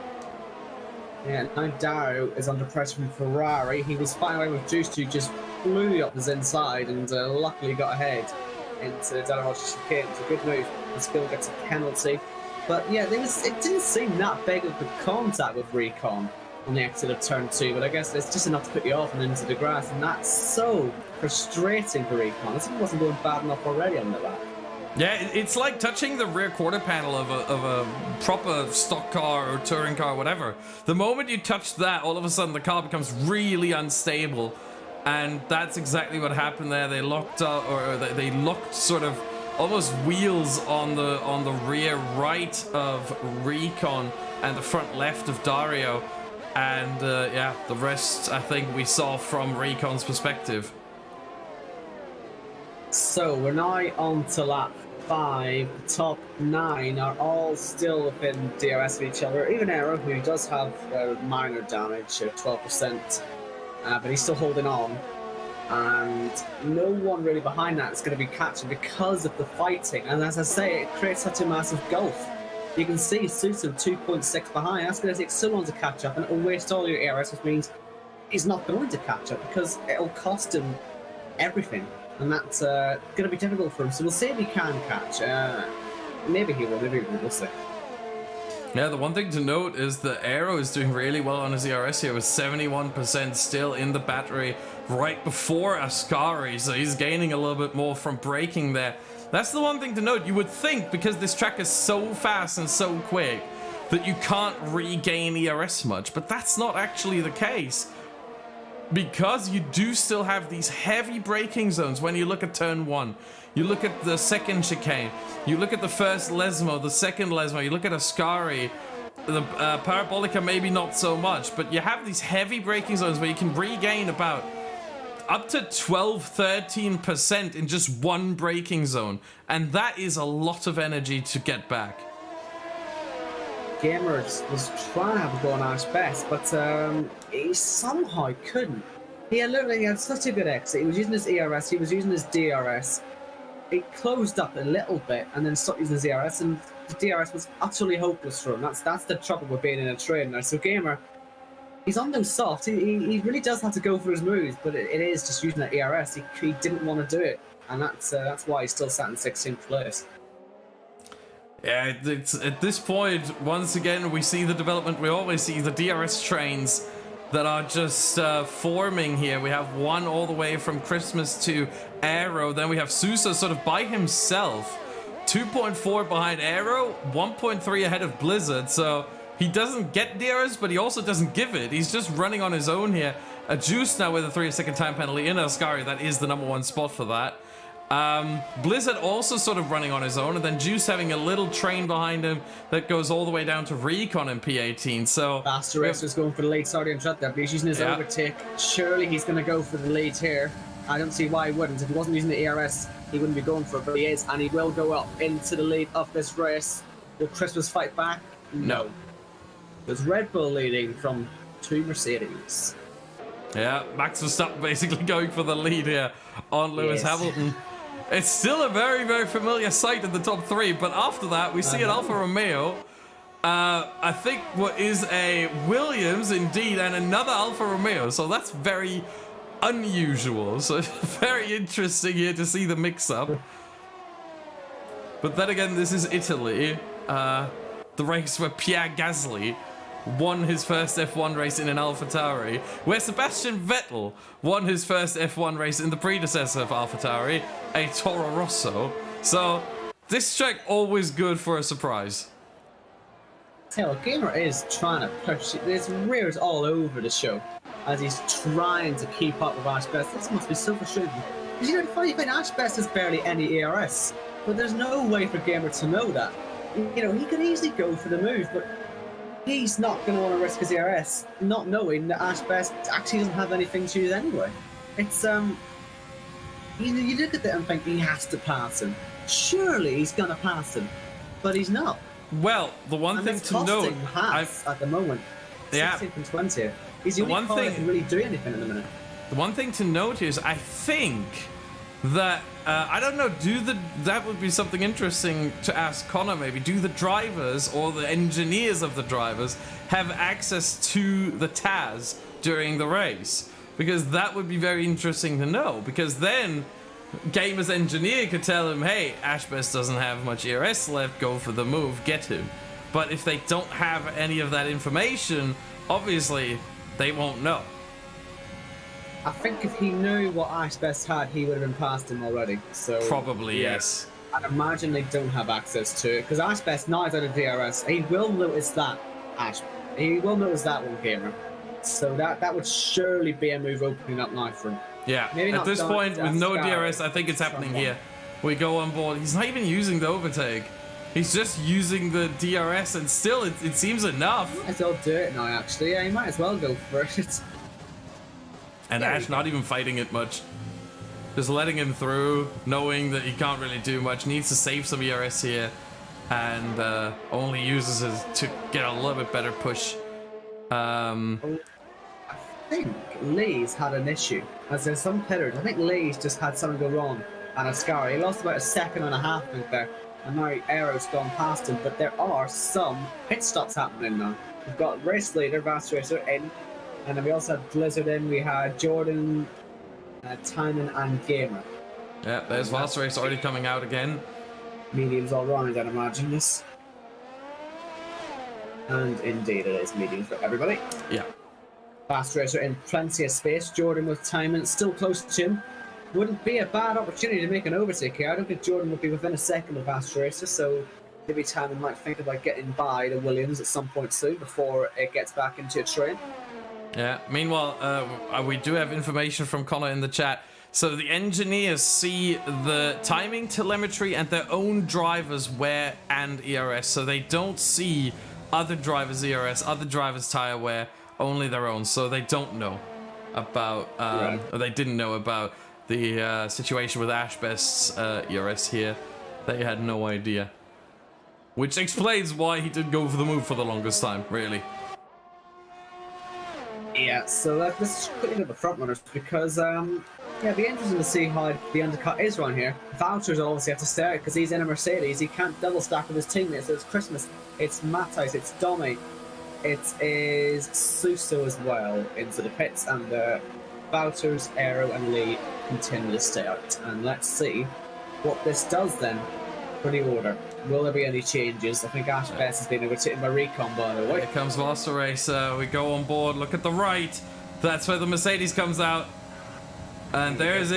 B: Yeah, now Dario is under pressure from Ferrari. He was fighting away with Juice, who just flew up his inside and luckily got ahead into Delaroche's chicane. It's a good move. And still gets a penalty. But yeah, it didn't seem that big of a contact with Recon on the exit of turn 2, but I guess it's just enough to put you off and into the grass, and that's so frustrating for Recon. This one wasn't going bad enough already on the lap.
A: Yeah, it's like touching the rear quarter panel of a proper stock car or touring car or whatever. The moment you touch that, all of a sudden the car becomes really unstable. And that's exactly what happened there. They locked up, or they locked sort of almost wheels on the rear right of Recon and the front left of Dario. And yeah, the rest I think we saw from Recon's perspective. So
B: we're now on to lap 5. The top 9 are all still within DRS of each other. Even Aero, who does have minor damage, 12%, but he's still holding on. And no one really behind that is going to be catching because of the fighting. And as I say, it creates such a massive gulf. You can see Suso 2.6 behind. That's going to take so long to catch up, and it'll waste all your ARS, which means he's not going to catch up because it'll cost him everything. And that's going to be difficult for him. So we'll see if he can catch. Maybe he will, maybe he will, we'll see.
A: Yeah, the one thing to note is that Aero is doing really well on his ERS here with 71% still in the battery right before Ascari. So he's gaining a little bit more from braking there. That's the one thing to note. You would think, because this track is so fast and so quick, that you can't regain ERS much. But that's not actually the case, because you do still have these heavy braking zones. When you look at turn 1, you look at the second chicane, you look at the first Lesmo, the second Lesmo, you look at Ascari, the Parabolica maybe not so much, but you have these heavy braking zones where you can regain about up to 12-13% in just one braking zone, and that is a lot of energy to get back.
B: Gamer was trying to have a go on Ash best, but he somehow couldn't. He literally had such a good exit. He was using his ERS, he was using his DRS. He closed up a little bit and then stopped using his ERS, and the DRS was utterly hopeless for him. That's the trouble with being in a trainer. So Gamer, he's on those soft. He really does have to go for his moves, but it is just using that ERS. He didn't want to do it, and that's why he's still sat in 16th place.
A: Yeah, it's at this point, once again, we see the development. We always see the DRS trains that are just forming here. We have one all the way from Christmas to Aero. Then we have Suso sort of by himself. 2.4 behind Aero, 1.3 ahead of Blizzard. So he doesn't get DRS, but he also doesn't give it. He's just running on his own here. A Juice now with a 3-second time penalty in Ascari. That is the #1 spot for that. Blizzard also sort of running on his own, and then Juice having a little train behind him that goes all the way down to Recon in P18. So
B: Faster Race was going for the lead. Sorry to interrupt there, but he's using his overtake. Surely he's going to go for the lead here. I don't see why he wouldn't. If he wasn't using the ERS, he wouldn't be going for it, but he is, and he will go up into the lead of this race. Will Christmas fight back? No. There's Red Bull leading from 2 Mercedes.
A: Yeah, Max Verstappen basically going for the lead here on Lewis Hamilton. It's still a very, very familiar sight in the top 3, but after that, we see an Alfa Romeo. I think what is a Williams, indeed, and another Alfa Romeo, so that's very unusual. So very interesting here to see the mix-up. But then again, this is Italy, the race where Pierre Gasly won his first F1 race in an AlphaTauri, where Sebastian Vettel won his first F1 race in the predecessor of AlphaTauri, a Toro Rosso. So this track always good for a surprise.
B: Taylor Gamer is trying to push. There's rears all over the show as he's trying to keep up with Ash Best. This must be so frustrating. Because you know, the funny thing, Ash Best has barely any ERS, but there's no way for Gamer to know that. You know, he could easily go for the move, but he's not going to want to risk his ERS, not knowing that Ash Best actually doesn't have anything to use anyway. It's, you look at that and think he has to pass him. Surely he's going to pass him, but he's not.
A: Well, the one thing to note
B: at the moment.
A: Yeah.
B: 16th and 20th. He's the only car that can really do anything at the minute.
A: The one thing to note is, I think that I don't know. That would be something interesting to ask Connor. Maybe do the drivers or the engineers of the drivers have access to the TAS during the race? Because that would be very interesting to know. Because then Gamer's engineer could tell him, "Hey, Ashbest doesn't have much ERS left. Go for the move. Get him." But if they don't have any of that information, obviously they won't know.
B: I think if he knew what Ashbest had, he would have been past him already. So
A: Probably, yes.
B: I'd imagine they don't have access to it because Ashbest now is out of DRS. He will notice that, He will notice that one, Gamer. So that would surely be a move opening up now for him.
A: Yeah. At this point, with no DRS, I think it's happening here. We go on board. He's not even using the overtake. He's just using the DRS, and still, it seems enough.
B: Might as well do it now, actually. Yeah, he might as well go for it.
A: And Ash not even fighting it much. Just letting him through, knowing that he can't really do much. Needs to save some ERS here. And only uses it to get a little bit better push.
B: I think Lee's had an issue. As in some pitters, I think Lee's just had something go wrong. And Ascari, he lost about 1.5 seconds out there. And now Aero's gone past him. But there are some pit stops happening now. We've got race leader, Vast Racer in. And then we also had Blizzard in, we had Jordan, Tynan and Gamer.
A: Yeah, there's Vast Race already coming out again.
B: Mediums all round, I'd imagine this. And indeed it is mediums for everybody.
A: Yeah.
B: Vast Racer in plenty of space, Jordan with Tynan still close to him. Wouldn't be a bad opportunity to make an overtake here. I don't think Jordan would be within 1 second of Vast Racer, so maybe Tynan might think about getting by the Williams at some point soon before it gets back into a train.
A: Yeah. Meanwhile, we do have information from Connor in the chat. So the engineers see the timing telemetry and their own drivers' wear and ERS. So they don't see other drivers' ERS, other drivers' tire wear, only their own. So they don't know about, or they didn't know about the situation with Ashbest's ERS here. They had no idea. Which explains why he didn't go for the move for the longest time, really.
B: Yeah, so let's just quickly look at the front runners because, yeah, it'd be interesting to see how the undercut is around here. Vouchers will obviously have to stay out because he's in a Mercedes. He can't double stack with his teammates. So it's Christmas, it's Matthijs, it's Domi, it is Suso as well into the pits, and Vouchers, Aero, and Lee continue to stay out. And let's see what this does then for the order. Will there be any changes? I think Ash Best has been overtaken by Recon, by the way.
A: Here comes Vast Racer. We go on board. Look at the right. That's where the Mercedes comes out. And there's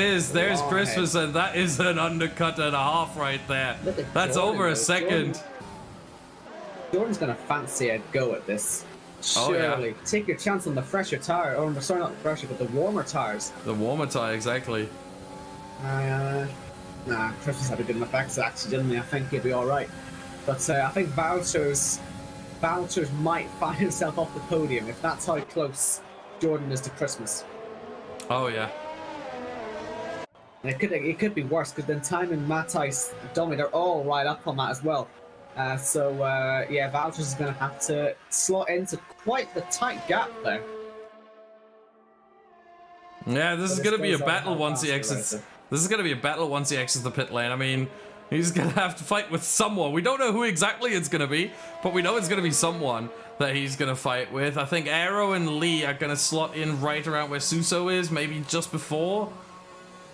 A: Christmas, and that is an undercut and a half right there. That's Jordan, over a second.
B: Jordan's going to fancy a go at this. Surely. Oh, yeah. Take your chance on the fresher tire. Or, sorry, not the fresher, but the warmer tires.
A: The warmer tire, exactly.
B: Nah, Christmas had a good enough exit actually, didn't he? I think he'll be alright. But I think Vouchers might find himself off the podium if that's how close Jordan is to Christmas.
A: Oh, yeah.
B: And it could be worse because then Tynan, Matthijs, Domi, they're all right up on that as well. Yeah, Vouchers is going to have to slot into quite the tight gap there.
A: Yeah, this is going to be a battle once he exits. This is going to be a battle once he exits the pit lane. I mean, he's going to have to fight with someone. We don't know who exactly it's going to be, but we know it's going to be someone that he's going to fight with. I think Aero and Lee are going to slot in right around where Suso is, maybe just before.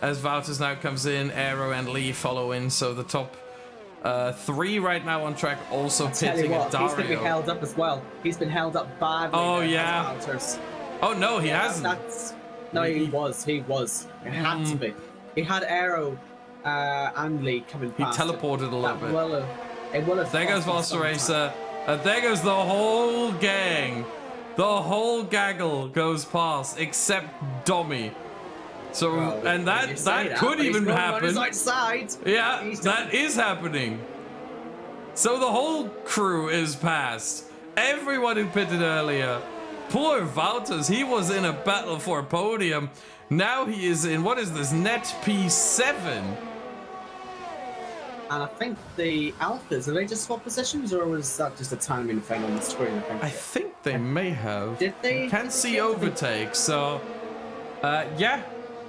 A: As Wouters now comes in, Aero and Lee follow in, so the top 3 right now on track also pitting at Dario.
B: He's going to be held up as well. He's been held up badly.
A: Oh, yeah. Oh, no, he hasn't.
B: No, he was. It had to be. He had Aero and Lee coming past.
A: He teleported a little bit.
B: It will have
A: there goes Vast Racer. And there goes the whole gang. The whole gaggle goes past, except Domi. So, well, and that could even happen. Yeah, that is happening. So the whole crew is past. Everyone who pitted earlier. Poor Wouters, he was in a battle for a podium. Now he is in, what is this, net P7?
B: and I think the Alphas, have they just swapped positions, or was that just a timing thing on the screen?
A: I think they may have.
B: Did they?
A: Can't see overtake, so... yeah,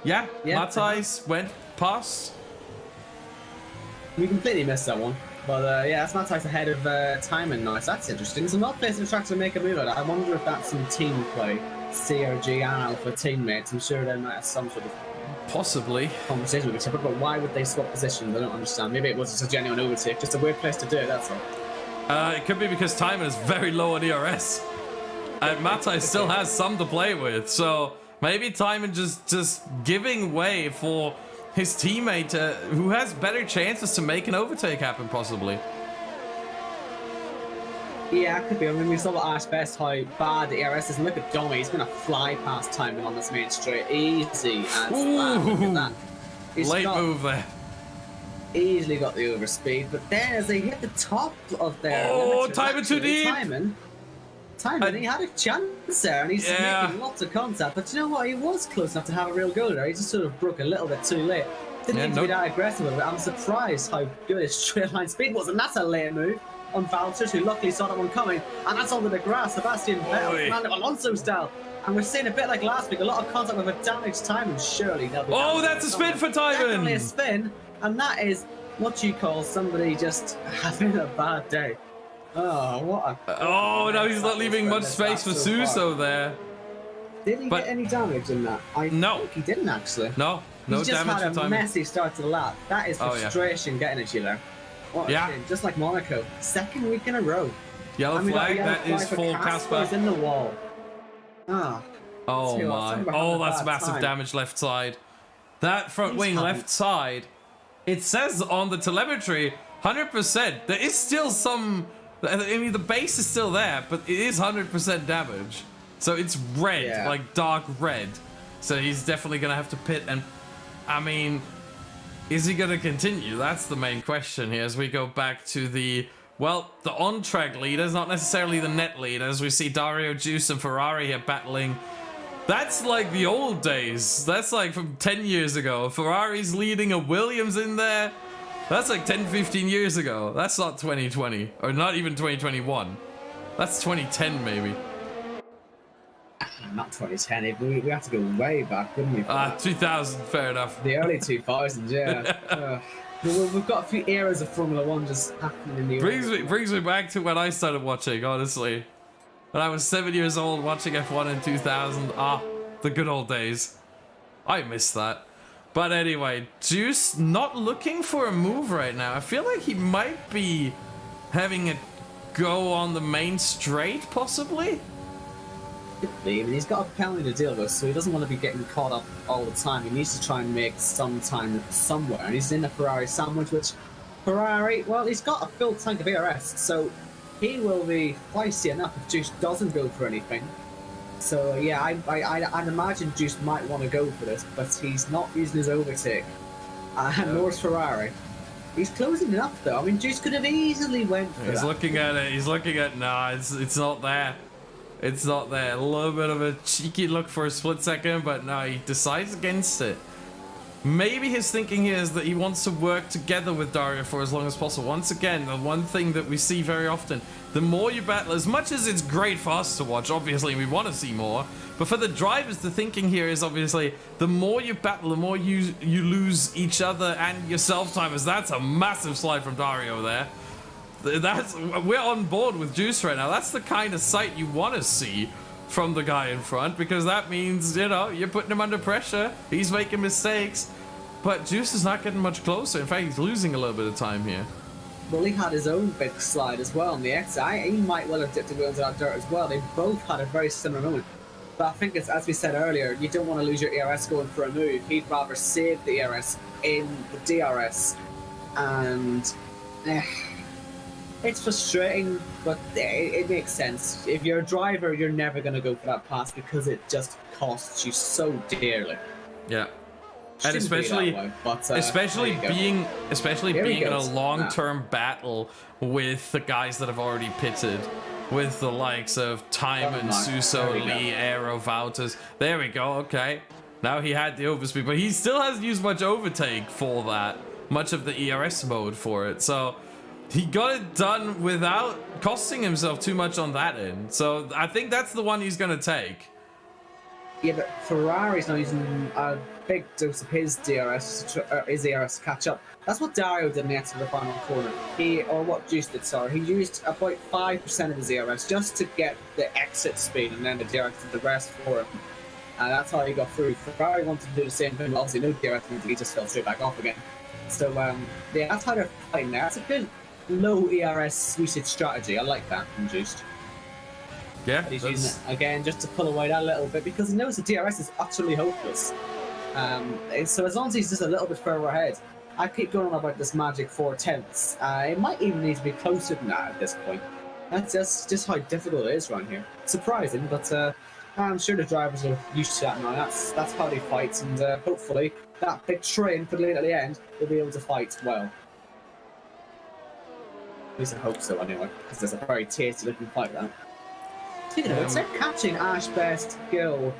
A: Matthijs went past.
B: We completely missed that one. But yeah, that's Matthijs ahead of Timon now, so that's interesting. So not placing the track to make a move at it. I wonder if that's some team play. CRG and Alpha teammates. I'm sure they might have some sort of
A: possibly
B: conversation with each other, but why would they swap positions? I don't understand. Maybe it was just a genuine overtake, just a weird place to do it, that's all.
A: It could be because Timon is very low on ERS. And Matthijs still has some to play with, so maybe Timon just giving way for his teammate who has better chances to make an overtake happen, possibly.
B: Yeah, it could be. I mean, we saw at Ash Best how bad the ERS is. And look at Domi, he's going to fly past Timon on this main straight. Easy as that. Look at that. He's
A: late move there.
B: Easily got the overspeed, but then as they hit the top of their...
A: Oh, Timon too deep!
B: Timon, he had a chance there, and he's making lots of contact. But you know what? He was close enough to have a real goal there. He just sort of broke a little bit too late. Didn't need to be that aggressive with it. I'm surprised how good his straight line speed was, and that's a late move on Valters, who luckily saw that one coming, and that's onto the grass. Sebastian Vettel, Alonso style. And we're seeing a bit like last week, a lot of contact with a damaged Timon. Surely they'll be...
A: Oh, that's a spin for Timon!
B: Definitely a spin, and that is what you call somebody just having a bad day. Oh, what a...
A: Oh, no, he's not leaving much space for Suso there.
B: Did he get any damage in that? I think he didn't, actually.
A: No damage.
B: He just had a messy start to the lap. That is frustration getting at you there. What a shame. Just like Monaco. Second week in a row.
A: Yellow flag, that is for Casper.
B: In the wall. Oh
A: my. Oh, that's massive damage left side. That front wing left side, it says on the telemetry, 100%. There is still some... I mean, the base is still there, but it is 100% damage. So it's red, like dark red. So he's definitely going to have to pit. And, I mean, is he going to continue? That's the main question here as we go back to the... Well, the on-track leaders, not necessarily the net leaders. We see Dario, Juice, and Ferrari here battling. That's like the old days. That's like from 10 years ago. Ferrari's leading a Williams in there. That's like 10, 15 years ago. That's not 2020. Or not even 2021. That's 2010, maybe.
B: Not 2010. We have to go way back, wouldn't we?
A: 2000, fair enough.
B: The early 2000s, yeah. We've got a few eras of Formula 1 just happening in the...
A: Brings me back to when I started watching, honestly. When I was 7 years old watching F1 in 2000. The good old days. I miss that. But anyway, Juice not looking for a move right now. I feel like he might be having a go on the main straight, possibly?
B: Could be. I mean, he's got a penalty to deal with, so he doesn't want to be getting caught up all the time. He needs to try and make some time somewhere. And he's in the Ferrari sandwich, which Ferrari, well, he's got a full tank of ERS, so he will be feisty enough if Juice doesn't go for anything. So yeah, I'd imagine Juice might want to go for this, but he's not using his overtake. Nor's Ferrari. He's closing enough though. I mean, Juice could have easily went for
A: He's looking at it. He's looking at... Nah, it's not there. It's not there. A little bit of a cheeky look for a split second, but no, he decides against it. Maybe his thinking here is that he wants to work together with Dario for as long as possible. Once again, the one thing that we see very often, the more you battle, as much as it's great for us to watch, obviously we want to see more, but for the drivers, the thinking here is obviously the more you battle, the more you lose each other and yourself timers. That's a massive slide from Dario there. We're on board with Juice right now. That's the kind of sight you want to see from the guy in front, because that means, you know, you're putting him under pressure. He's making mistakes, but Juice is not getting much closer. In fact, he's losing a little bit of time here.
B: Well, he had his own big slide as well on the exit. He might well have dipped the wheels out dirt as well. They both had a very similar moment. But I think it's, as we said earlier, you don't want to lose your ERS going for a move. He'd rather save the ERS in the DRS. And it's frustrating, but it makes sense. If you're a driver, you're never going to go for that pass because it just costs you so dearly.
A: Yeah. And especially being in a long-term battle with the guys that have already pitted, with the likes of Timon, Suso, Lee, Aero, Valters. There we go. Okay, now he had the overspeed, but he still hasn't used much overtake for that. much of the ERS mode for it. So he got it done without costing himself too much on that end. So I think that's the one he's going to take.
B: Yeah, but Ferrari's now using a big dose of his DRS, his ERS to catch up. That's what Dario did in the exit of the final corner. Juice did, sorry. He used about 5% of his ERS just to get the exit speed, and then the DRS did the rest for him. And that's how he got through. Ferrari wanted to do the same thing, but obviously no DRS, and he just fell straight back off again. So, yeah, that's how they're fighting there. That's a good low ERS usage strategy. I like that from Juiced.
A: Yeah,
B: he's using it again just to pull away that a little bit because he knows the DRS is utterly hopeless. So as long as he's just a little bit further ahead, I keep going on about this magic 4/10. It might even need to be closer than that at this point. That's just how difficult it is around here. Surprising, but I'm sure the drivers are used to that now. That's how they fight, and hopefully that big train for at the end will be able to fight well. At least I hope so, anyway, because there's a very tasty looking fight there. Speaking of it, they're catching Ash, Best, Gill,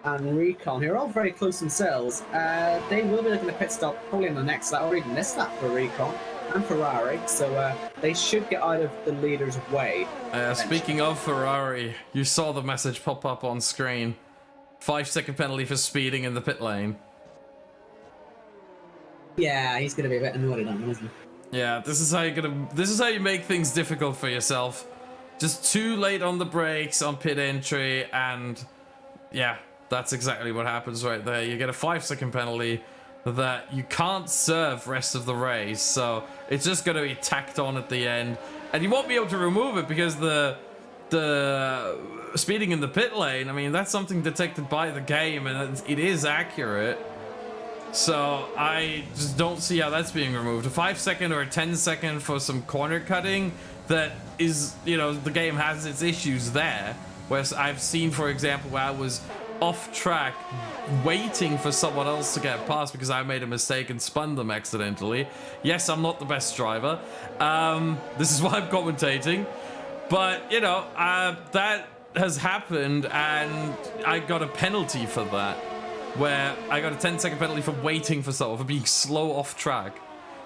B: and Recon, who are all very close themselves. They will be looking at pit stop probably in the next lap, or even this lap for Recon and Ferrari, so they should get out of the leader's way.
A: Speaking of Ferrari, you saw the message pop up on screen. 5-second penalty for speeding in the pit lane.
B: Yeah, he's going to be a bit annoyed at that, isn't he?
A: Yeah, this is how you make things difficult for yourself. Just too late on the brakes on pit entry, and yeah, that's exactly what happens right there. You get a 5-second penalty that you can't serve rest of the race, so it's just going to be tacked on at the end, and you won't be able to remove it because the speeding in the pit lane, I mean, that's something detected by the game, and it is accurate. So I just don't see how that's being removed. A 5-second or a 10-second for some corner cutting, that is, you know, the game has its issues there. Whereas I've seen, for example, where I was off track waiting for someone else to get past because I made a mistake and spun them accidentally. Yes, I'm not the best driver. This is why I'm commentating. But, you know, that has happened, and I got a penalty for that. Where I got a 10-second penalty for waiting for someone, for being slow off track.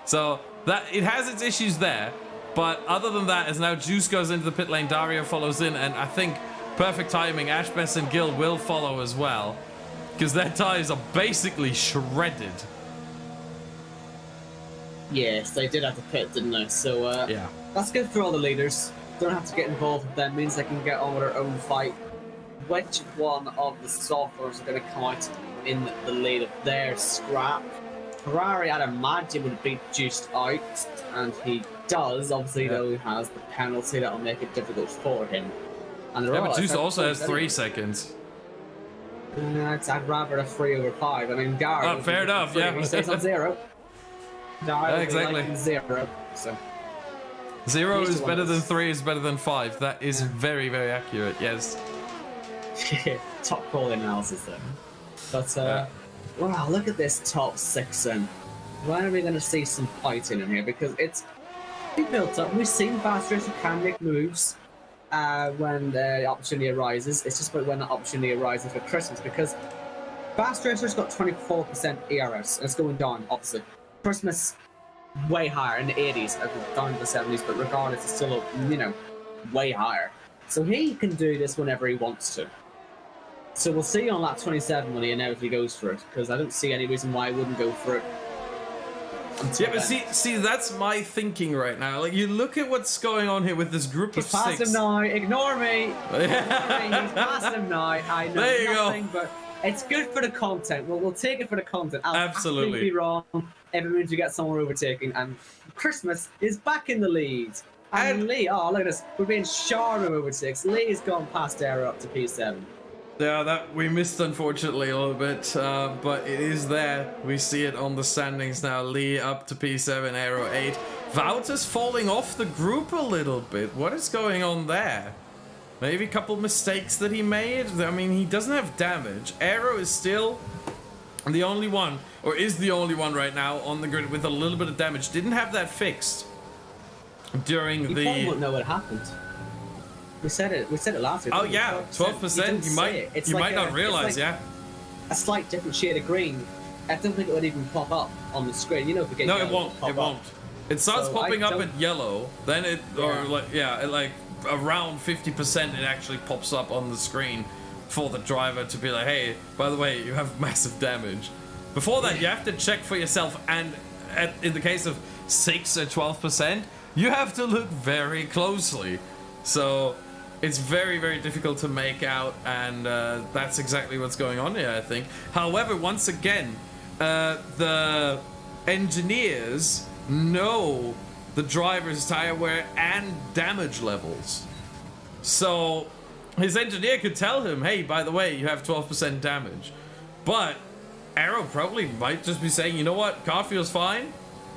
A: So that it has its issues there. But other than that, as now Juice goes into the pit lane, Dario follows in, and I think perfect timing, Ash, Bess, and Gil will follow as well, because their tires are basically shredded.
B: Yes, they did have to pit, didn't they? So yeah, that's good for all the leaders. Don't have to get involved with them, means they can get on with their own fight. Which one of the sophomores are going to come out in the lead of their scrap? Ferrari, I'd imagine, would be juiced out, and he does. Obviously, though, he has the penalty that will make it difficult for him. And
A: but Juice also has 3 seconds.
B: I'd rather a 3/5. I mean, Dario.
A: Fair enough, yeah.
B: He stays on 0. Dario
A: exactly.
B: Like 0. So
A: 0 is better than 3 is better than 5. That is very, very accurate. Yes.
B: Top call analysis there. But wow, look at this top 6 then. When are we going to see some fighting in here? Because it's built up. We've seen fast racers can make moves when the opportunity arises. It's just about when the opportunity arises for Christmas, because fast racers got 24% ERS, and it's going down obviously. Christmas way higher in the 80s, down to the 70s, but regardless, it's still, you know, way higher. So he can do this whenever he wants to. So we'll see on lap 27 when he inevitably goes for it, because I don't see any reason why he wouldn't go for it.
A: Yeah, but see, that's my thinking right now. Like, you look at what's going on here with this group of 6.
B: He's past him now. Ignore me. Ignore me. He's past him now. I know
A: there you
B: nothing,
A: go.
B: But it's good for the content. We'll take it for the content. I'll
A: absolutely
B: be wrong if it means we get someone overtaking. And Christmas is back in the lead. And Lee, oh look at this. We're being showered with overtakes. Lee's gone past Aero up to P7.
A: Yeah, that we missed unfortunately a little bit, but it is there. We see it on the standings now. Lee up to P7, Aero 8. Wouters falling off the group a little bit. What is going on there? Maybe a couple mistakes that he made? I mean, he doesn't have damage. Aero is still the only one, or is the only one right now on the grid with a little bit of damage. Didn't have that fixed during
B: You probably won't know what happened. We said it last week.
A: Oh yeah, 12%. You might not realize, yeah.
B: A slight different shade of green I don't think it would even pop up on the screen. You know, if it gets
A: No,
B: yellow,
A: it won't.
B: pop
A: It won't.
B: up.
A: It starts
B: So
A: popping
B: I
A: up
B: don't-
A: at yellow, then it like around 50% it actually pops up on the screen for the driver to be like, hey, by the way, you have massive damage. Before that, you have to check for yourself, and in the case of 6 or 12%, you have to look very closely. So it's very, very difficult to make out, and that's exactly what's going on here, I think. However, once again, the engineers know the driver's tire wear and damage levels. So his engineer could tell him, hey, by the way, you have 12% damage. But Arrow probably might just be saying, you know what, car feels fine.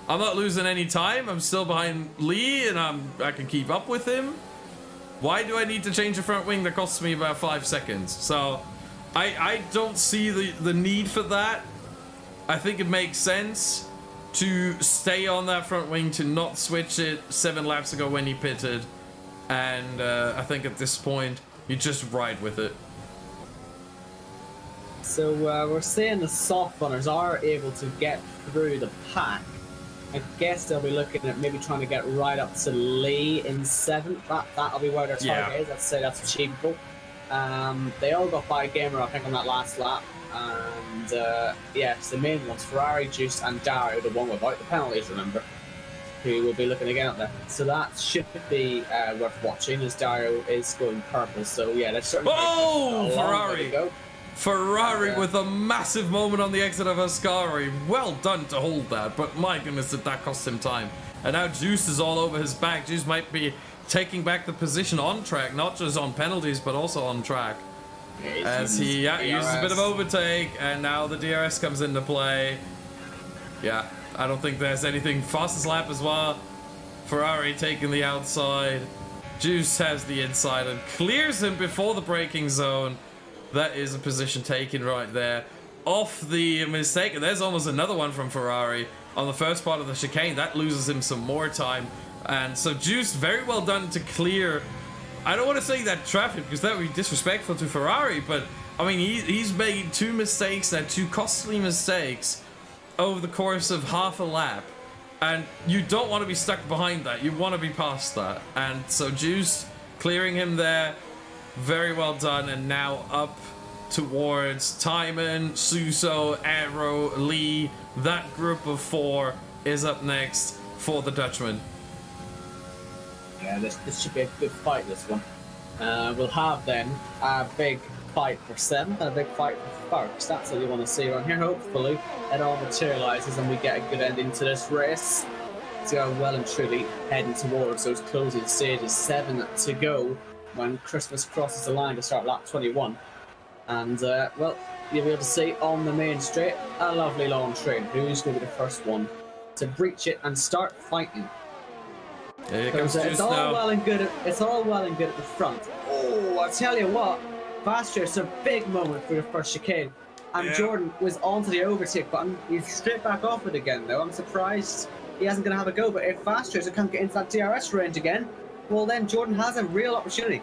A: I'm not losing any time. I'm still behind Lee, and I can keep up with him. Why do I need to change the front wing that costs me about 5 seconds? So I don't see the need for that. I think it makes sense to stay on that front wing, to not switch it 7 laps ago when he pitted. And I think at this point, you just ride with it.
B: So we're saying the soft runners are able to get through the pack. I guess they'll be looking at maybe trying to get right up to Lee in 7th. That'll be where their target is. I'd say that's achievable. They all got by Gamer, I think, on that last lap. And yes, the main ones, Ferrari, Juice, and Dario, the one without the penalties, remember, who will be looking again up there. So that should be worth watching, as Dario is going purple. So yeah, there's certainly a long way to go.
A: Ferrari with a massive moment on the exit of Ascari. Well done to hold that, but my goodness, did that cost him time. And now Juice is all over his back. Juice might be taking back the position on track, not just on penalties, but also on track.
B: Yeah,
A: as he uses a bit of overtake, and now the DRS comes into play. Yeah, I don't think there's anything. Fastest lap as well. Ferrari taking the outside. Juice has the inside and clears him before the braking zone. That is a position taken right there. Off the mistake, and there's almost another one from Ferrari on the first part of the chicane. That loses him some more time. And so Juice, very well done to clear. I don't want to say that traffic, because that would be disrespectful to Ferrari, but I mean, he's made 2 mistakes, now 2 costly mistakes over the course of half a lap. And you don't want to be stuck behind that. You want to be past that. And so Juice clearing him there. Very well done, and now up towards Timon, Suso, Arrow, Lee. That group of 4 is up next for the Dutchman.
B: Yeah, this should be a good fight, this one. We'll have then a big fight for 7th and a big fight for 1st. That's what you want to see around here. Hopefully it all materialises and we get a good ending to this race. So we're well and truly heading towards those closing stages. 7 to go when Christmas crosses the line to start lap 21. And, well, you'll be able to see on the main straight a lovely long train. Who's going to be the first one to breach it and start fighting? It's all well and good. It's all well and good at the front. Oh, I tell you what, Vastra, it's a big moment for the first chicane. And Jordan was onto the overtake button. He's straight back off it again, though. I'm surprised he hasn't going to have a go. But if Vastra can't get into that DRS range again, well, then Jordan has a real opportunity.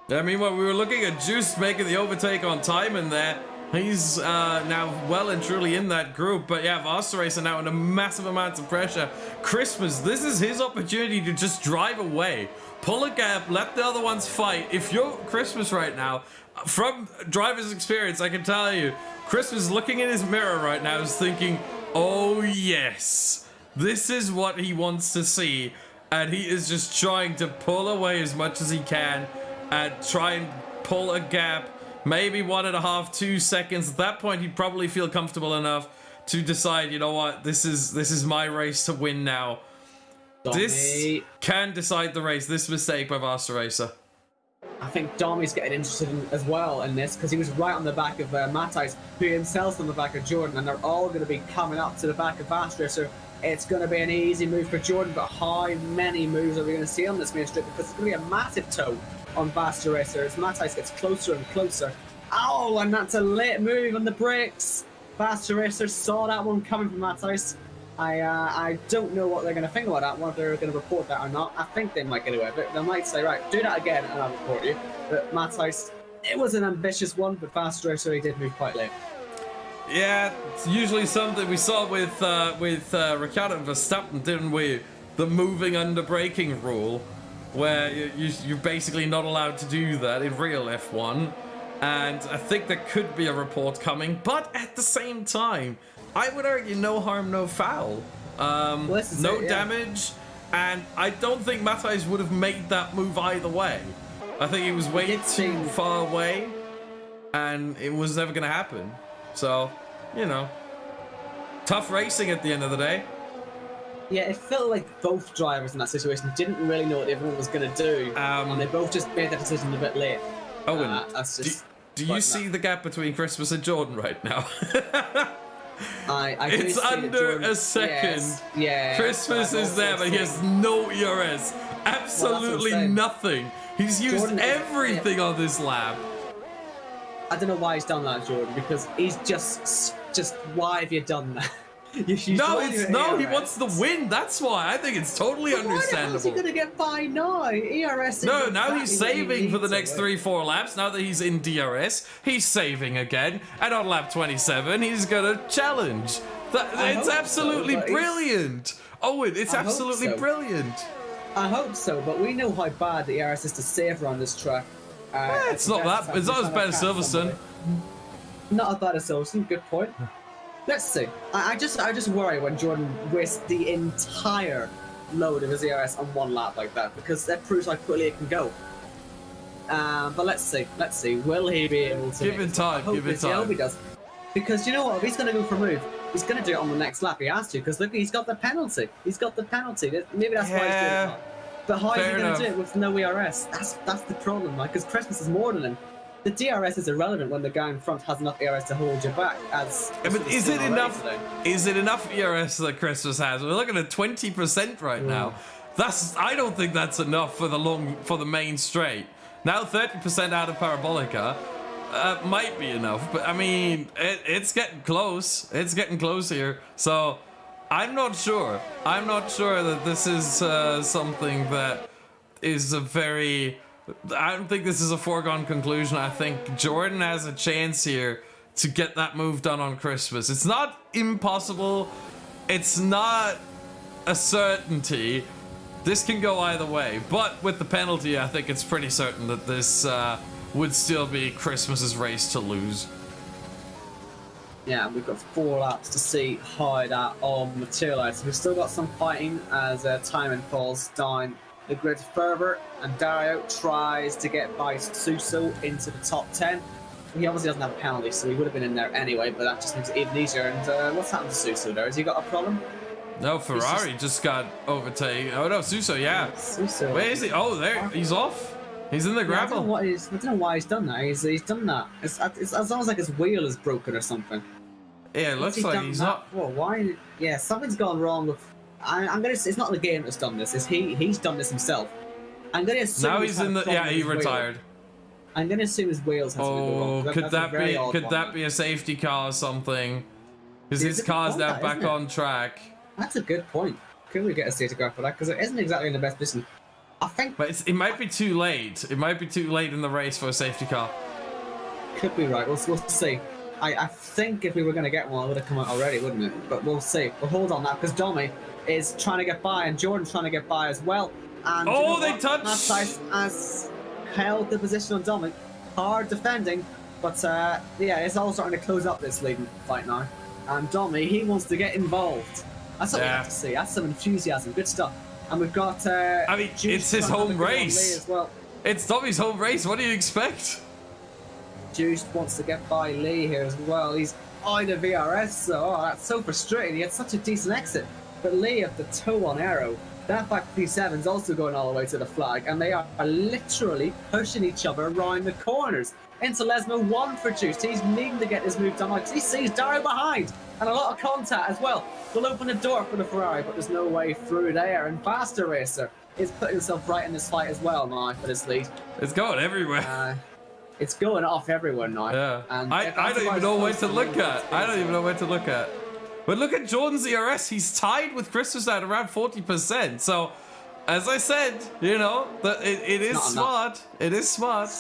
A: I mean, when we were looking at Juice making the overtake on Timon there, he's now well and truly in that group. But yeah, Vastra now under massive amounts of pressure. Christmas, this is his opportunity to just drive away. Pull a gap, let the other ones fight. If you're Christmas right now, from driver's experience, I can tell you, Christmas looking in his mirror right now is thinking, oh yes, this is what he wants to see. And he is just trying to pull away as much as he can and try and pull a gap, maybe 1.5, 2 seconds. At that point, he'd probably feel comfortable enough to decide, you know what, this is my race to win now. This can decide the race, this mistake by Vastra.
B: I think Domi's getting interested as well in this, because he was right on the back of Matthijs, who himself's on the back of Jordan, and they're all going to be coming up to the back of Vastra. So it's going to be an easy move for Jordan, but how many moves are we going to see on this main strip? Because it's going to be a massive toe on Vastra as Matthijs gets closer and closer. Oh, and that's a late move on the brakes. Vastra saw that one coming from Matthijs. I don't know what they're going to think about that, whether they're going to report that or not. I think they might get away with it. They might say, right, do that again and I'll report you. But Matthijs, it was an ambitious one, but Vastra he did move quite late.
A: Yeah, it's usually something we saw with Ricciardo and Verstappen, didn't we? The moving under braking rule, where you're basically not allowed to do that in real F1. And I think there could be a report coming, but at the same time, I would argue no harm, no foul. No damage, and I don't think Matthijs would have made that move either way. I think he was way too far away, and it was never going to happen. So, you know, tough racing at the end of the day.
B: Yeah, it felt like both drivers in that situation didn't really know what everyone was going to do, and they both just made that decision a bit late.
A: Owen,
B: that's just
A: do you see the gap between Christmas and Jordan right now? It's under a second.
B: Yes, yeah.
A: Christmas is there, but he has no ERS. Absolutely nothing. He's used
B: Jordan
A: everything on this lap.
B: I don't know why he's done that, Jordan, because he's just why have you done that?
A: No, he wants the win. That's why. I think it's totally understandable.
B: Why is he going to get by now? ERS.
A: No, now he's saving for the next 3-4 laps. Now that he's in DRS, he's saving again. And on lap 27, he's going to challenge. It's absolutely brilliant. Owen, it's absolutely brilliant.
B: I hope so, but we know how bad the ERS is to save around this track.
A: It's not as bad as Silverstone.
B: Not as bad as Silverstone. Good point. Let's see. I just worry when Jordan wastes the entire load of his ERS on one lap like that, because that proves how quickly it can go. But let's see. Will he be able to?
A: Give it time. Give it time.
B: I hope he does. Because you know what? If he's going to go for a move, he's going to do it on the next lap. He has to, because look, he's got the penalty. Maybe that's why he's doing it. But how is he going to do it with no ERS? That's the problem, like, because Christmas is more than him. The DRS is irrelevant when the guy in front has enough ERS to hold you back.
A: But is it enough? Is it enough ERS that Christmas has? We're looking at 20% right now. I don't think that's enough for the main straight. Now 30% out of Parabolica might be enough, but I mean it's getting close. It's getting close here. So I'm not sure. I'm not sure that this is something that is a very. I don't think this is a foregone conclusion. I think Jordan has a chance here to get that move done on Christmas. It's not impossible. It's not a certainty. This can go either way. But with the penalty, I think it's pretty certain that this would still be Christmas's race to lose.
B: Yeah, we've got 4 laps to see how that all materializes. We've still got some fighting as timing falls down the grid further, and Dario tries to get by Suso into the top 10. He obviously doesn't have a penalty, so he would have been in there anyway, but that just makes it even easier. And what's happened to Suso there? Has he got a problem?
A: No, Ferrari just got overtaken. Oh no, Suso, yeah.
B: Suso.
A: Where is he? Oh, there. He's off. He's in the gravel.
B: I don't know why he's done that. He's done that. It's almost like his wheel is broken or something.
A: Yeah, it looks like he's not.
B: Well, why? Yeah, something's gone wrong with. I'm gonna say it's not the game that's done this. It's he's done this himself. I'm gonna assume
A: now he's in the. Yeah, he retired.
B: I'm gonna assume his wheels has to be wrong.
A: Could that be a safety car or something? Because his car's now back on track.
B: That's a good point. Could we get a safety car for that? Because it isn't exactly in the best position. I think.
A: But it might be too late. It might be too late in the race for a safety car.
B: Could be right. We'll see. I think if we were going to get one, it would have come out already, wouldn't it? But we'll see. We'll hold on that because Domi is trying to get by, and Jordan's trying to get by as well. And
A: they touched.
B: Matthijs has held the position on Domi. Hard defending, but yeah, it's all starting to close up this leading fight now. And Domi, he wants to get involved. That's what we have to see. That's some enthusiasm. Good stuff. And we've got.
A: I mean, it's his home race.
B: As well.
A: It's Domi's home race. What do you expect?
B: Juice wants to get by Lee here as well. He's out of VRS, so that's so frustrating. He had such a decent exit. But Lee at the toe on arrow. That 557 is also going all the way to the flag, and they are literally pushing each other around the corners. Into Lesmo 1 for Juice. He's needing to get his move done. Like he sees Dario behind, and a lot of contact as well. Will open the door for the Ferrari, but there's no way through there. And Faster Racer is putting himself right in this fight as well now for this lead.
A: It's going everywhere.
B: It's going off everywhere now.
A: Yeah. And I don't even know where to look at. I don't even know where to look at. But look at Jordan's ERS. He's tied with Christmas at around 40%. So, as I said, you know, it is smart. It is smart.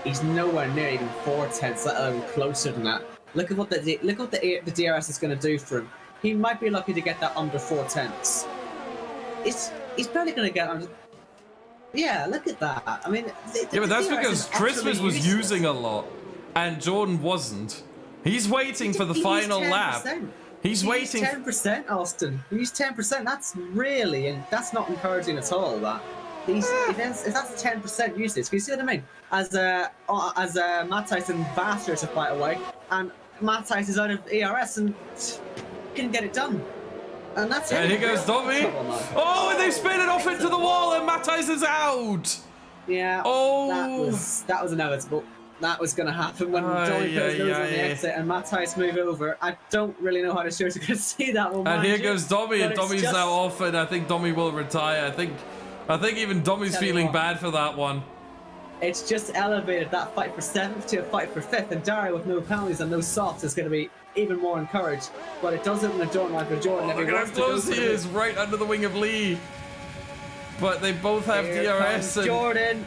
B: He's nowhere near even 4/10, let alone closer than that. Look at what the DRS is going to do for him. He might be lucky to get that under 4/10. He's barely going to get under. Yeah, look at that. I mean,
A: yeah, but that's because Christmas was using a lot, and Jordan wasn't. He's waiting for the final lap. He's waiting.
B: 10%, Austin. He's 10%. That's really, and that's not encouraging at all. That if that's 10% usage, can you see what I mean? As Matthijs and Vassar to fight away, and Matthijs is out of ERS and can get it done. And that's it.
A: And here goes Domi. Oh, and they spin it off into the wall, and Matthijs is out.
B: Yeah.
A: Oh,
B: that was inevitable. That was going to happen when Domi put his nose on the exit and Matthijs moved over. I don't really know how to show you can see that one.
A: And here goes Domi, and Domi's now off, and I think Domi will retire. I think even Domi's feeling bad for that one.
B: It's just elevated that fight for 7th to a fight for 5th, and Dario with no penalties and no softs is going to be even more encouraged. But it does open the door line for Jordan.
A: Look at how close he is, right under the wing of Lee. But they both have DRS. And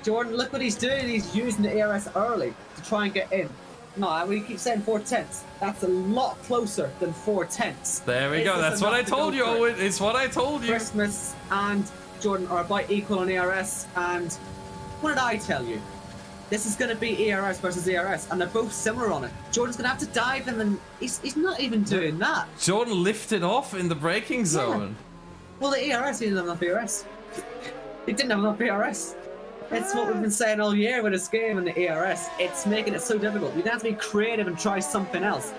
B: Jordan, look what he's doing. He's using the DRS early to try and get in. No, we keep saying 4/10. That's a lot closer than 4/10.
A: There we go. That's what I told you, Owen. It's what I told you.
B: Christmas and Jordan are about equal on ERS, and what did I tell you? This is going to be ERS versus ERS, and they're both similar on it. Jordan's going to have to dive in, and he's not even doing that.
A: Jordan lifted off in the braking zone.
B: Yeah. Well, the ERS, he didn't have enough ERS. He didn't have enough ERS. It's what we've been saying all year with this game and the ERS. It's making it so difficult. You have to be creative and try something else.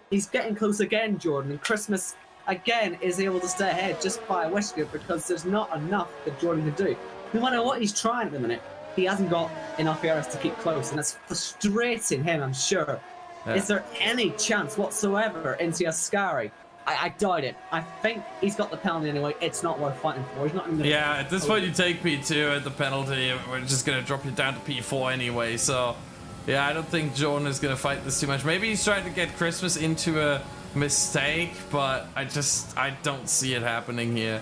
B: He's getting close again, Jordan, and Christmas, again, is able to stay ahead just by a whisker because there's not enough that Jordan can do. No matter what he's trying at the minute, he hasn't got enough ERS to keep close, and that's frustrating him, I'm sure. Yeah. Is there any chance whatsoever into Ascari? I doubt it. I think he's got the penalty anyway. It's not worth fighting for. He's not even
A: yeah, at this point you take P2 at the penalty. We're just going to drop you down to P4 anyway. So, yeah, I don't think Jordan is going to fight this too much. Maybe he's trying to get Christmas into a mistake, but I don't see it happening here.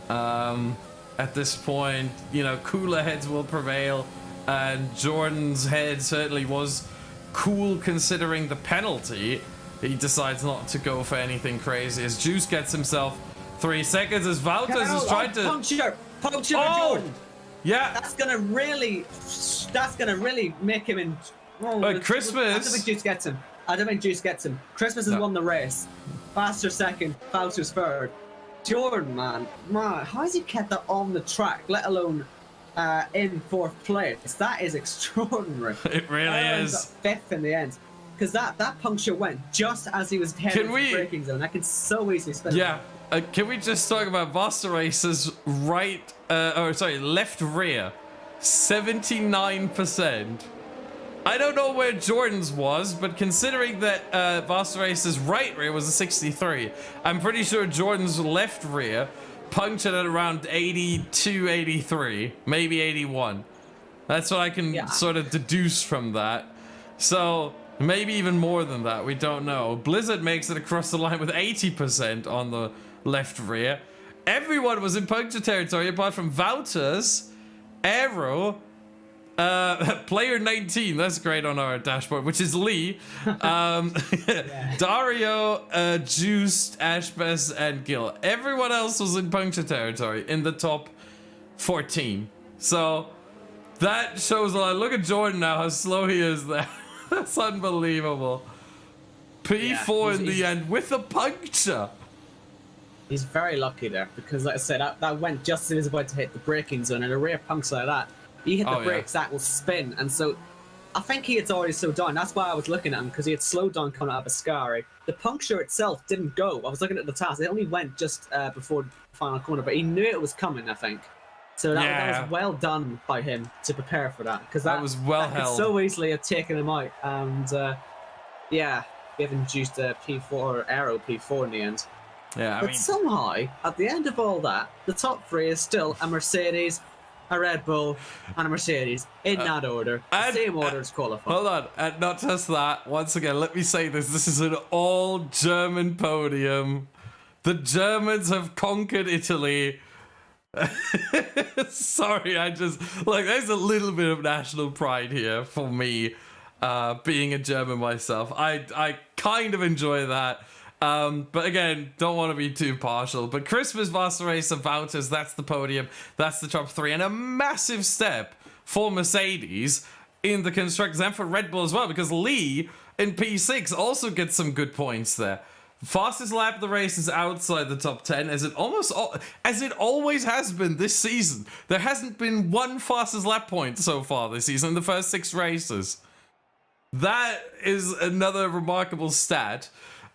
A: At this point, you know, cooler heads will prevail, and Jordan's head certainly was cool considering the penalty. He decides not to go for anything crazy as Juice gets himself 3 seconds as Valters is trying to
B: puncture Jordan.
A: Yeah,
B: that's gonna really make him in.
A: But Christmas,
B: I don't think Juice gets him. Christmas has won the race. Faster second, Valters third. Jordan, man, how has he kept that on the track, let alone in 4th place? That is extraordinary.
A: It really is.
B: 5th in the end. Because that puncture went just as he was heading for the braking zone. I can so easily spin
A: it. Can we just talk about Vassar Race's left rear? 79%. I don't know where Jordan's was, but considering that Vassar Race's right rear was a 63, I'm pretty sure Jordan's left rear punctured at around 82, 83, maybe 81. That's what I can sort of deduce from that. So maybe even more than that, we don't know. Blizzard makes it across the line with 80% on the left rear. Everyone was in puncture territory apart from Valters, Aero, player 19, that's great on our dashboard, which is Lee, Dario, Juiced, Ashbess, and Gil. Everyone else was in puncture territory in the top 14. So that shows a lot. Look at Jordan now, how slow he is there. That's unbelievable. P4 in the end with a puncture.
B: He's very lucky there because, like I said, that went just as he was about to hit the braking zone, and a rear puncture like that, you hit the brakes, that will spin. And so I think he had already slowed down. That's why I was looking at him, because he had slowed down coming out of Ascari. The puncture itself didn't go. I was looking at the task. It only went just before the final corner, but he knew it was coming, I think. So that was well done by him to prepare for that, because that was well held. Could so easily have taken him out, and giving Juice a P4 or Aero P4 in the end.
A: Yeah,
B: but somehow at the end of all that, the top 3 is still a Mercedes, a Red Bull, and a Mercedes in that order, the same order as qualifying.
A: Hold on, and not just that. Once again, let me say this: this is an all-German podium. The Germans have conquered Italy. Sorry, I just there's a little bit of national pride here for me. being a German myself. I kind of enjoy that. But again, don't want to be too partial. But Christmas, Wasserracer, Wouters, that's the podium. That's the top 3. And a massive step for Mercedes in the constructors and for Red Bull as well, because Lee in P6 also gets some good points there. Fastest lap of the race is outside the top 10, as it always has been this season. There hasn't been one fastest lap point so far this season in the first 6 races. That is another remarkable stat,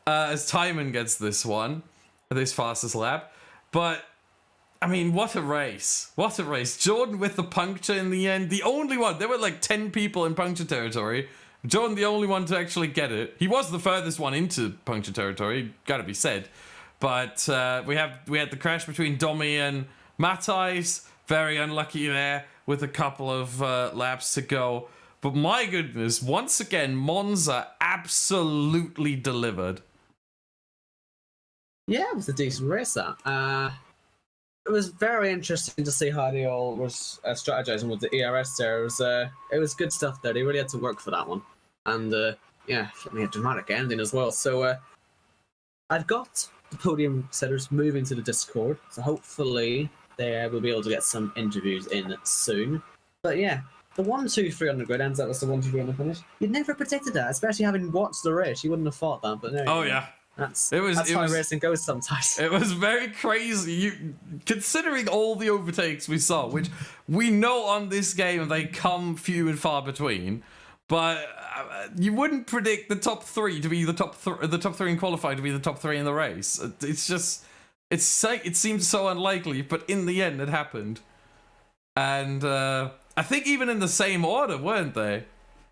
A: as Timon gets this fastest lap. But I mean, what a race. What a race. Jordan with the puncture in the end. The only one. There were like 10 people in puncture territory. Jordan, the only one to actually get it. He was the furthest one into puncture territory, gotta be said. But we had the crash between Domi and Matthijs. Very unlucky there with a couple of laps to go. But my goodness, once again, Monza absolutely delivered.
B: Yeah, it was a decent race, that. It was very interesting to see how they all was strategizing with the ERS there. It was good stuff there. They really had to work for that one. And yeah, I mean, a dramatic ending as well. So I've got the podium setters moving to the Discord. So hopefully they will be able to get some interviews in soon. But yeah, the 1, 2, 3 on the grid ends up as the 1, 2, 3 on the finish. You'd never predicted that, especially having watched the race. You wouldn't have thought that. But no,
A: yeah.
B: That's how racing goes sometimes.
A: It was very crazy. Considering all the overtakes we saw, which we know on this game they come few and far between, but you wouldn't predict the top 3 to be the top 3 in qualifying to be the top 3 in the race. It's just it seems so unlikely, but in the end it happened. And I think even in the same order, weren't they?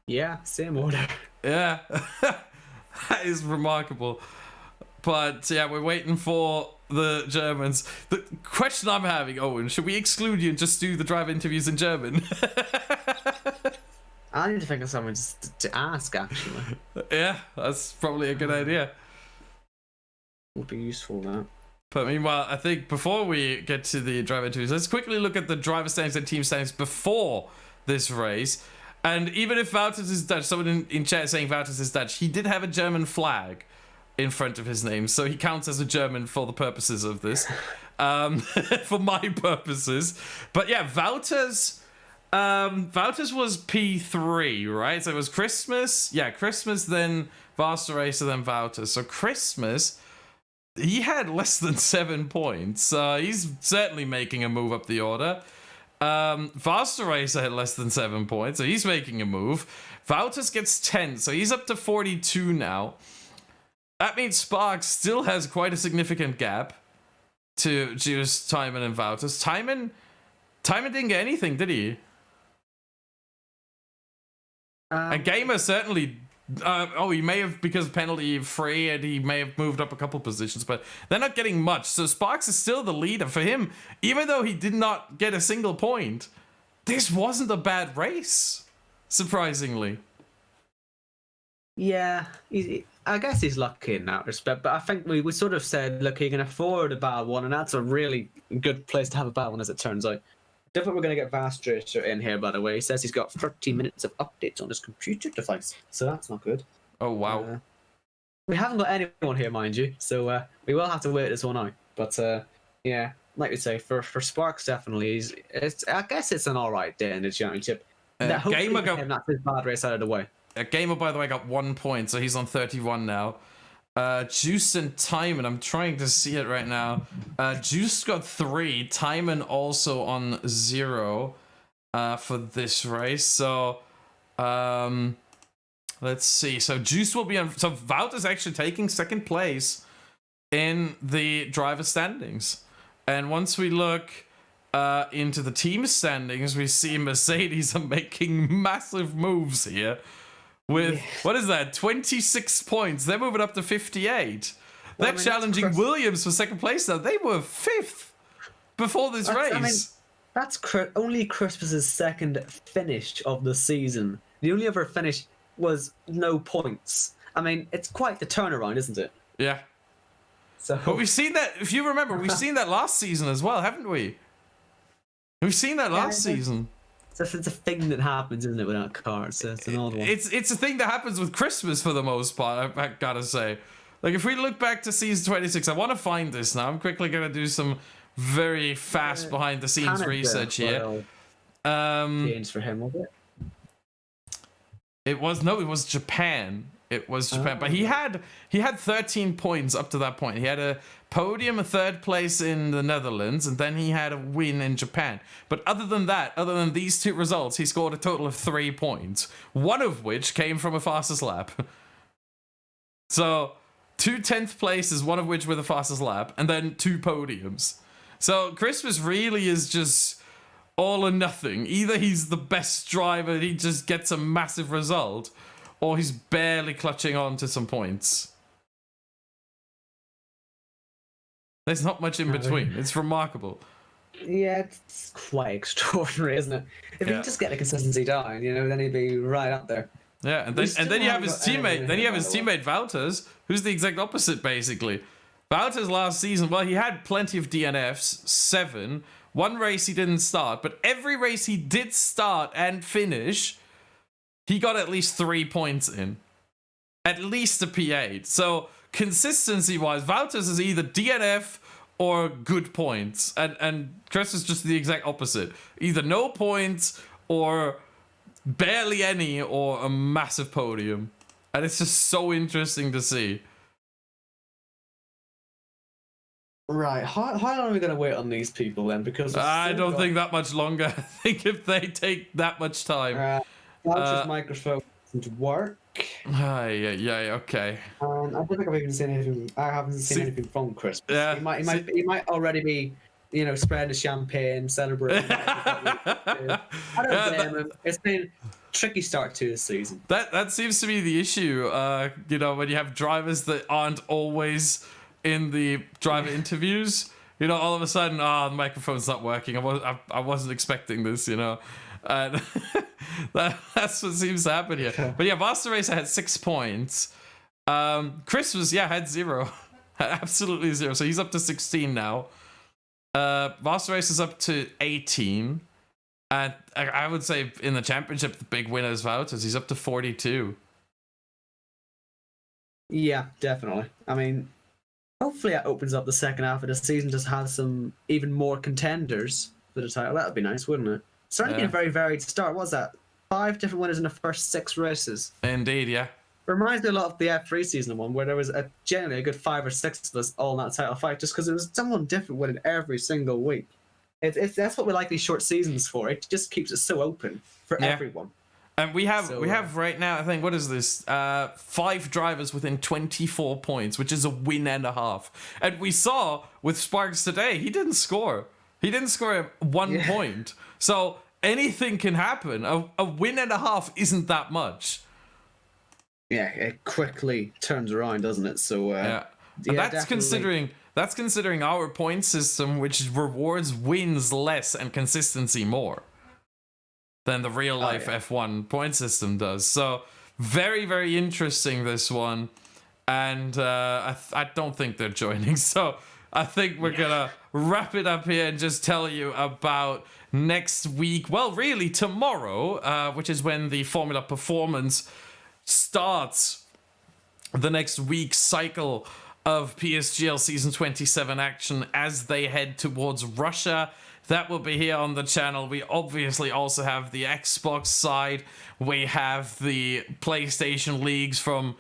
B: Yeah, same order.
A: Yeah, that is remarkable. But yeah, we're waiting for the Germans. The question I'm having, Owen, should we exclude you and just do the driver interviews in German?
B: I need to think of someone to ask, actually.
A: Yeah, that's probably a good idea.
B: Would be useful, that.
A: But meanwhile, I think before we get to the driver interviews, let's quickly look at the driver standings and team standings before this race. And even if Wouters is Dutch, someone in chat saying Wouters is Dutch, he did have a German flag in front of his name, so he counts as a German for the purposes of this, for my purposes. But yeah, Wouters was P3, right? So it was Christmas, then Wasserracer, then Wouters. So Christmas, he had less than 7 points. He's certainly making a move up the order. Wasserracer had less than 7 points, so he's making a move. Wouters gets 10, so he's up to 42 now. That means Sparks still has quite a significant gap to Juice, Timon, and Wouters. Timon didn't get anything, did he? And Gamer certainly... he may have, because penalty free, and he may have moved up a couple positions, but they're not getting much. So Sparks is still the leader for him. Even though he did not get a single point, this wasn't a bad race, surprisingly.
B: Yeah, I guess he's lucky in that respect, but I think we sort of said, look, he can afford a bad one, and that's a really good place to have a bad one, as it turns out. Don't think we're going to get Vastracer in here, by the way. He says he's got 30 minutes of updates on his computer device, so that's not good.
A: Oh, wow.
B: We haven't got anyone here, mind you, so we will have to wait this one out. But yeah, like we say, for Sparks, definitely, I guess it's an alright day in the championship.
A: Gamer got...
B: That's his bad race out of the way.
A: Gamer, by the way, got 1 point, so he's on 31 now. Juice and Timon, I'm trying to see it right now. Juice got 3, Timon also on 0 for this race. So let's see. So Juice will be on. So Wout is actually taking second place in the driver standings. And once we look into the team standings, we see Mercedes are making massive moves here. With, what is that, 26 points. They're moving up to 58. They're challenging Williams for second place now. They were 5th before this race. I mean,
B: that's only Christmas's second finish of the season. The only other finish was no points. I mean, it's quite the turnaround, isn't it?
A: Yeah.
B: So,
A: but we've seen that, if you remember, we've seen that last season as well, haven't we? We've seen that last season.
B: it's a thing that happens, isn't it, without cars? So it's an old one.
A: It's a thing that happens with Christmas for the most part, I gotta say. Like, if we look back to season 26, I want to find this now. I'm quickly gonna do some very fast behind the scenes research here.
B: Change for him, was it?
A: It was Japan. It was Japan, but he had 13 points up to that point. He had a podium, a third place in the Netherlands, and then he had a win in Japan. But other than these two results, he scored a total of 3 points, one of which came from a fastest lap. So 2 10th places, one of which were the fastest lap, and then 2 podiums. So Christmas really is just all or nothing. Either he's the best driver, he just gets a massive result, or he's barely clutching on to some points. There's not much in between. It's remarkable.
B: Yeah, it's quite extraordinary, isn't it? If you just get the consistency down, then he'd be right up there.
A: Yeah, and then you have his teammate. Then you have his teammate Wouters, who's the exact opposite, basically. Wouters last season, well, he had plenty of DNFs, 7. One race he didn't start, but every race he did start and finish, he got at least 3 points in. At least a P8. So, consistency-wise, Wouters is either DNF or good points. And Chris is just the exact opposite. Either no points or barely any or a massive podium. And it's just so interesting to see.
B: Right, how long are we going to wait on these people then? Because
A: I don't think that much longer. I think if they take that much time.
B: Wouters' microphone doesn't work.
A: Yeah, okay.
B: I don't think I've even seen anything. I haven't seen anything from Chris.
A: Yeah,
B: he might already be, spreading the champagne, celebrating. I don't blame him. It's been a tricky start to the season.
A: That seems to be the issue. When you have drivers that aren't always in the driver interviews, all of a sudden, the microphone's not working. I wasn't expecting this, And that's what seems to happen here. But yeah, Master Racer had 6 points. Chris had 0. Absolutely 0. So he's up to 16 now. Master Racer's up to 18. And I would say in the championship, the big winner is Wouters. He's up to 42.
B: Yeah, definitely. I mean, hopefully that opens up the second half of the season, just have some even more contenders for the title. That would be nice, wouldn't it? It's already been a very varied start. What's that? 5 different winners in the first 6 races.
A: Indeed, yeah.
B: Reminds me a lot of the F3 season one, where there was generally a good 5 or 6 of us all in that title fight, just because it was someone different winning every single week. That's what we like these short seasons for. It just keeps it so open for everyone.
A: And we have right now, I think, what is this? 5 drivers within 24 points, which is a win and a half. And we saw with Sparks today, he didn't score. He didn't score 1 point. So anything can happen. A win and a half isn't that much.
B: Yeah, it quickly turns around, doesn't it? So
A: that's considering our point system, which rewards wins less and consistency more than the real life F1 point system does. So very, very interesting, this one. And I don't think they're joining. So I think we're gonna wrap it up here and just tell you about next week. Well, really tomorrow, which is when the Formula Performance starts the next week's cycle of PSGL Season 27 action as they head towards Russia. That will be here on the channel. We obviously also have the Xbox side. We have the PlayStation leagues from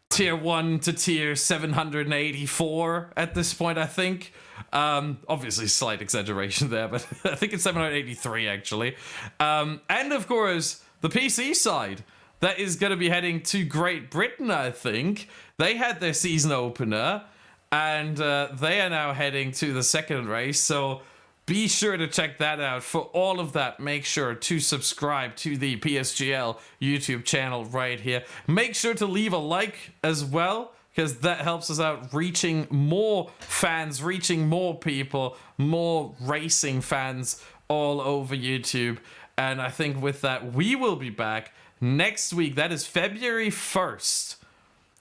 A: Tier 1 to Tier 784 at this point, I think. Obviously, slight exaggeration there, but I think it's 783, actually. And, of course, the PC side. That is going to be heading to Great Britain, I think. They had their season opener, and they are now heading to the second race, so be sure to check that out. For all of that, make sure to subscribe to the PSGL YouTube channel right here. Make sure to leave a like as well, because that helps us out reaching more fans, reaching more people, more racing fans all over YouTube. And I think with that, we will be back next week. That is February 1st.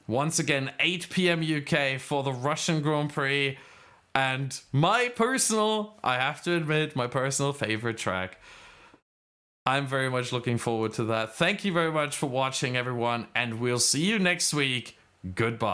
A: Once again, 8 p.m. UK for the Russian Grand Prix. And I have to admit, my personal favorite track. I'm very much looking forward to that. Thank you very much for watching, everyone, and we'll see you next week. Goodbye.